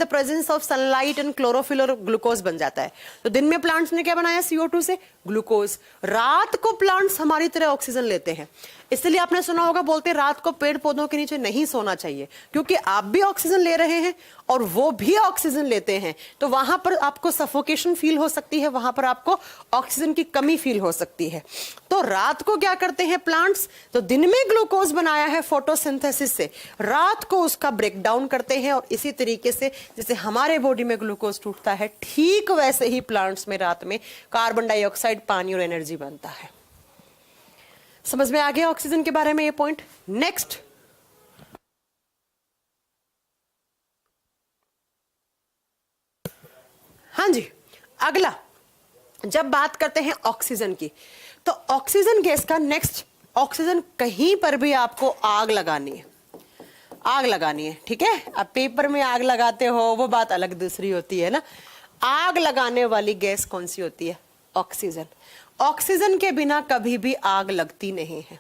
presence of sunlight and chlorophyll और ग्लूकोज बन जाता है। तो दिन में प्लांट्स ने क्या बनाया? CO2 से ग्लूकोज। रात को प्लांट्स हमारी तरह ऑक्सीजन लेते हैं, इसलिए आपने सुना होगा बोलते रात को पेड़ पौधों के नीचे नहीं सोना चाहिए, क्योंकि आप भी ऑक्सीजन ले रहे हैं और वो भी ऑक्सीजन लेते हैं, तो वहां पर आपको सफोकेशन फील हो सकती है, वहां पर आपको ऑक्सीजन की कमी फील हो सकती है। तो रात को क्या करते हैं प्लांट्स? तो दिन में ग्लूकोज बनाया है फोटोसिंथेसिस से, रात को उसका ब्रेक डाउन करते हैं, और इसी तरीके से जैसे हमारे बॉडी में ग्लूकोज टूटता है, ठीक वैसे ही प्लांट्स में रात में कार्बन डाइऑक्साइड, पानी और एनर्जी बनता है। समझ में आ गया ऑक्सीजन के बारे में ये पॉइंट? नेक्स्ट, हाँ जी, अगला जब बात करते हैं ऑक्सीजन की, तो ऑक्सीजन गैस का नेक्स्ट, ऑक्सीजन कहीं पर भी आपको आग लगानी है, आग लगानी है, ठीक है। अब पेपर में आग लगाते हो वो बात अलग दूसरी होती है ना। आग लगाने वाली गैस कौन सी होती है? ऑक्सीजन। ऑक्सीजन के बिना कभी भी आग लगती नहीं है।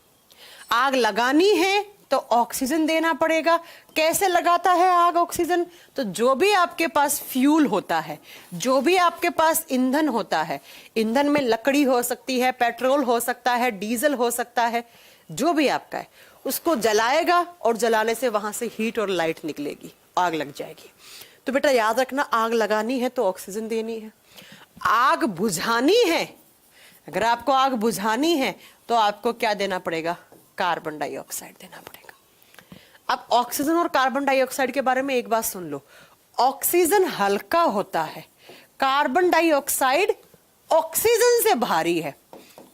आग लगानी है तो ऑक्सीजन देना पड़ेगा। कैसे लगाता है आग ऑक्सीजन? तो जो भी आपके पास फ्यूल होता है, जो भी आपके पास ईंधन होता है, ईंधन में लकड़ी हो सकती है, पेट्रोल हो सकता है, डीजल हो सकता है, जो भी आपका है उसको जलाएगा और जलाने से वहां से हीट और लाइट निकलेगी, आग लग जाएगी। तो बेटा याद रखना, आग लगानी है तो ऑक्सीजन देनी है। आग बुझानी है, अगर आपको आग बुझानी है तो आपको क्या देना पड़ेगा? कार्बन डाइऑक्साइड देना पड़ेगा। अब ऑक्सीजन और कार्बन डाइऑक्साइड के बारे में एक बात सुन लो, ऑक्सीजन हल्का होता है, कार्बन डाइऑक्साइड ऑक्सीजन से भारी है,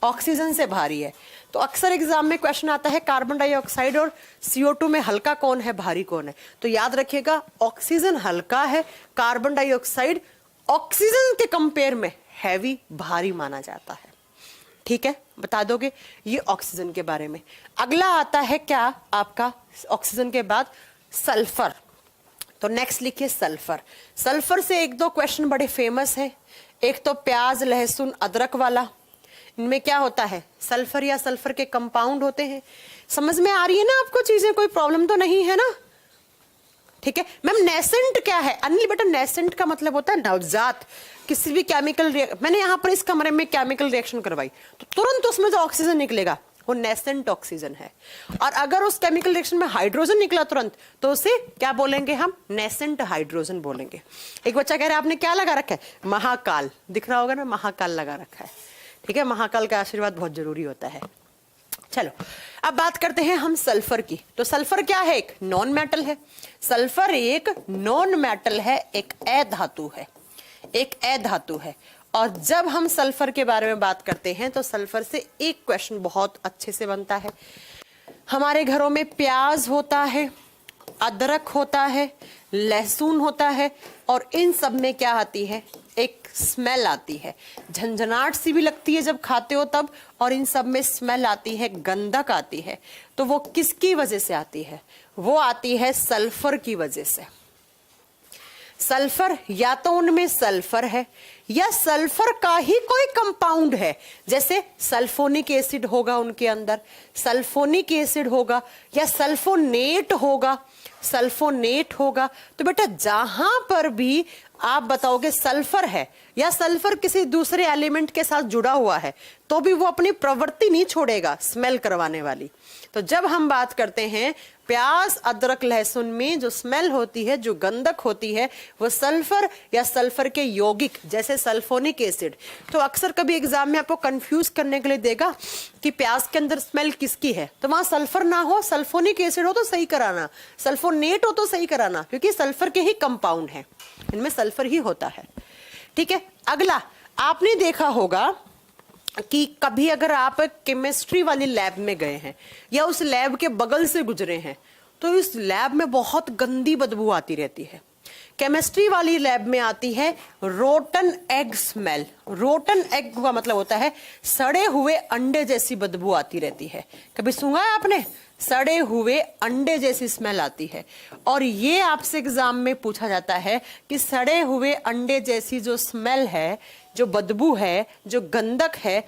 ऑक्सीजन से भारी है। तो अक्सर एग्जाम में क्वेश्चन आता है कार्बन डाइऑक्साइड और CO2 में हल्का कौन है, भारी कौन है? तो याद रखिएगा, ऑक्सीजन हल्का है, कार्बन डाइऑक्साइड ऑक्सीजन के कंपेयर में हैवी, भारी माना जाता है। ठीक है, बता दोगे ये ऑक्सीजन के बारे में। अगला आता है क्या आपका ऑक्सीजन के बाद? सल्फर। तो नेक्स्ट लिखिए सल्फर। सल्फर से एक दो क्वेश्चन बड़े फेमस हैं। एक तो प्याज, लहसुन, अदरक वाला, इनमें क्या होता है? सल्फर या सल्फर के कंपाउंड होते हैं। समझ में आ रही है ना आपको चीजें? कोई प्रॉब्लम तो नहीं है ना? ठीक है मैम। नेसेंट क्या है? अनिल बेटा नेसेंट का मतलब होता है नवजात। किसी भी केमिकल, मैंने यहाँ पर इस कमरे में केमिकल रिएक्शन करवाई तो तुरंत उसमें जो ऑक्सीजन निकलेगा वो नेसेंट ऑक्सीजन है। और अगर उस केमिकल रिएक्शन में हाइड्रोजन निकला तुरंत तो उसे क्या बोलेंगे हम? नेसेंट हाइड्रोजन बोलेंगे। एक बच्चा कह रहा है आपने क्या लगा रखा है? महाकाल। दिख रहा होगा ना, महाकाल लगा रखा है। ठीक है, महाकाल का आशीर्वाद बहुत जरूरी होता है। चलो अब बात करते हैं हम सल्फर की। तो सल्फर क्या है? एक नॉन मेटल है। सल्फर एक नॉन मेटल है, एक अधातु है, एक अधातु है। और जब हम सल्फर के बारे में बात करते हैं तो सल्फर से एक क्वेश्चन बहुत अच्छे से बनता है। हमारे घरों में प्याज होता है, अदरक होता है, लहसुन होता है, और इन सब में क्या आती है? एक स्मेल आती है, झंझनाहट सी भी लगती है जब खाते हो तब, और इन सब में स्मेल आती है, गंधक आती है। तो वो किसकी वजह से आती है? वो आती है सल्फर की वजह से। सल्फर या तो उनमें सल्फर है या सल्फर का ही कोई कंपाउंड है, जैसे सल्फोनिक एसिड होगा उनके अंदर, सल्फोनिक एसिड होगा या सल्फोनेट होगा, सल्फोनेट होगा। तो बेटा जहां पर भी आप बताओगे सल्फर है या सल्फर किसी दूसरे एलिमेंट के साथ जुड़ा हुआ है तो भी वो अपनी प्रवृत्ति नहीं छोड़ेगा स्मेल करवाने वाली। तो जब हम बात करते हैं प्याज, अदरक, लहसुन में जो स्मेल होती है, जो गंधक होती है, वो सल्फर या सल्फर के यौगिक जैसे सल्फोनिक एसिड। तो अक्सर कभी एग्जाम में आपको कंफ्यूज करने के लिए देगा कि प्याज के अंदर स्मेल किसकी है, तो वहां सल्फर ना हो, सल्फोनिक एसिड हो तो सही कराना, सल्फोनेट हो तो सही कराना, क्योंकि सल्फर के ही कंपाउंड है, इनमें सल्फर ही होता है। ठीक है, अगला आपने देखा होगा कि कभी अगर आप केमिस्ट्री वाली लैब में गए हैं या उस लैब के बगल से गुजरे हैं तो इस लैब में बहुत गंदी बदबू आती रहती है। केमिस्ट्री वाली लैब में आती है rotten egg smell. Rotten egg का मतलब होता है सड़े हुए अंडे जैसी बदबू आती रहती है। कभी सुना है आपने? सड़े हुए अंडे जैसी स्मेल आती है। और ये आपसे एग्जाम में पूछा जाता है कि सड़े हुए अंडे जैसी जो स्मेल है, जो बदबू है, जो गंधक है,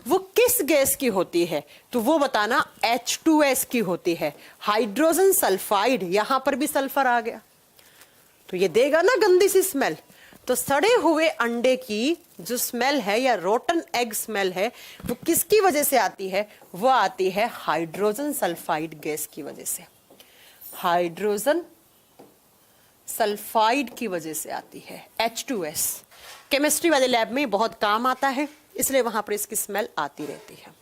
वो किस गैस की होती है? तो वो बताना H2S की होती है, हाइड्रोजन सल्फाइड। यहां पर भी सल्फर आ गया तो ये देगा ना गंदी सी स्मेल। तो सड़े हुए अंडे की जो स्मेल है या रोटन एग स्मेल है वो किसकी वजह से आती है? वो आती है हाइड्रोजन सल्फाइड गैस की वजह से, हाइड्रोजन सल्फाइड की वजह से आती है, H2S। केमिस्ट्री वाले लैब में बहुत काम आता है, इसलिए वहां पर इसकी स्मेल आती रहती है।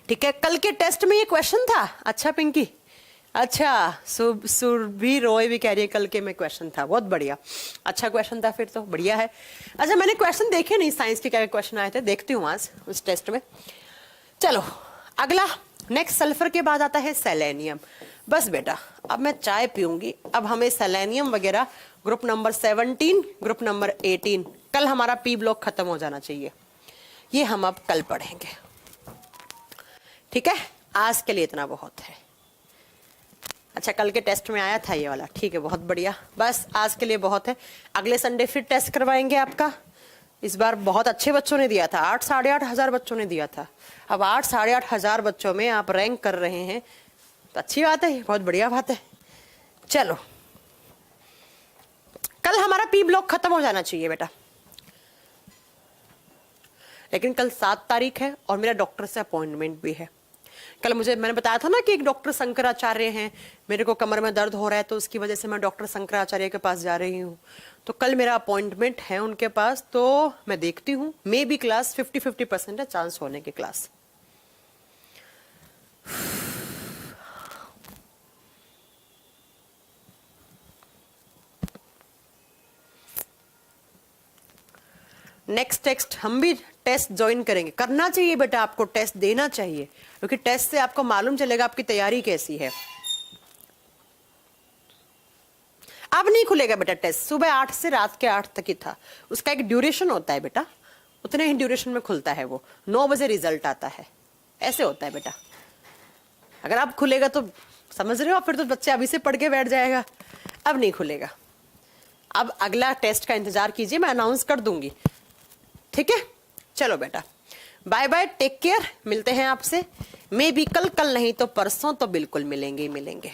ठीक है, कल के टेस्ट में ये क्वेश्चन था। अच्छा पिंकी, अच्छा सुरभि रॉय भी कह रही है कल के में क्वेश्चन था, बहुत बढ़िया, अच्छा क्वेश्चन था, फिर तो बढ़िया है। अच्छा मैंने क्वेश्चन देखे नहीं, साइंस के क्या क्वेश्चन आए थे, देखती हूँ आज उस टेस्ट में। चलो अगला, नेक्स्ट सल्फर के बाद आता है सेलेनियम। बस बेटा अब मैं चाय पीऊंगी, अब हमें सेलेनियम वगैरह ग्रुप नंबर 17, ग्रुप नंबर 18 कल हमारा पी ब्लॉक खत्म हो जाना चाहिए। ये हम अब कल पढ़ेंगे, ठीक है। आज के लिए इतना बहुत है। अच्छा, कल के टेस्ट में आया था ये वाला, ठीक है, बहुत बढ़िया। बस आज के लिए बहुत है। अगले संडे फिर टेस्ट करवाएंगे आपका। इस बार बहुत अच्छे बच्चों ने दिया था, 8 साढ़े 8 हजार बच्चों ने दिया था। अब 8 साढ़े 8 हजार बच्चों में आप रैंक कर रहे हैं तो अच्छी बात है, बहुत बढ़िया बात है। चलो, कल हमारा पी ब्लॉक खत्म हो जाना चाहिए बेटा। लेकिन कल 7 तारीख है और मेरा डॉक्टर से अपॉइंटमेंट भी है। कल मैंने बताया था ना कि एक डॉक्टर शंकराचार्य हैं, मेरे को कमर में दर्द हो रहा है तो उसकी वजह से मैं डॉक्टर शंकराचार्य के पास जा रही हूँ। तो कल मेरा अपॉइंटमेंट है उनके पास, तो मैं देखती हूँ, मे बी क्लास 50-50% है चांस होने की क्लास। नेक्स्ट हम भी टेस्ट ज्वाइन करेंगे। करना चाहिए बेटा, आपको टेस्ट देना चाहिए, क्योंकि टेस्ट से आपको मालूम चलेगा आपकी तैयारी कैसी है। अब नहीं खुलेगा बेटा टेस्ट, सुबह 8 से रात के 8 तक ही था। उसका एक ड्यूरेशन होता है बेटा, उतने ही ड्यूरेशन में खुलता है वो। 9 बजे रिजल्ट आता है, ऐसे होता है बेटा। अगर अब खुलेगा तो समझ रहे हो, फिर तो बच्चे अभी से पढ़ के बैठ जाएगा। अब नहीं खुलेगा, अब अगला टेस्ट का इंतजार कीजिए, मैं अनाउंस कर दूंगी, ठीक है। चलो बेटा, बाय बाय, टेक केयर। मिलते हैं आपसे, मे बी कल नहीं तो परसों तो बिल्कुल मिलेंगे ही मिलेंगे।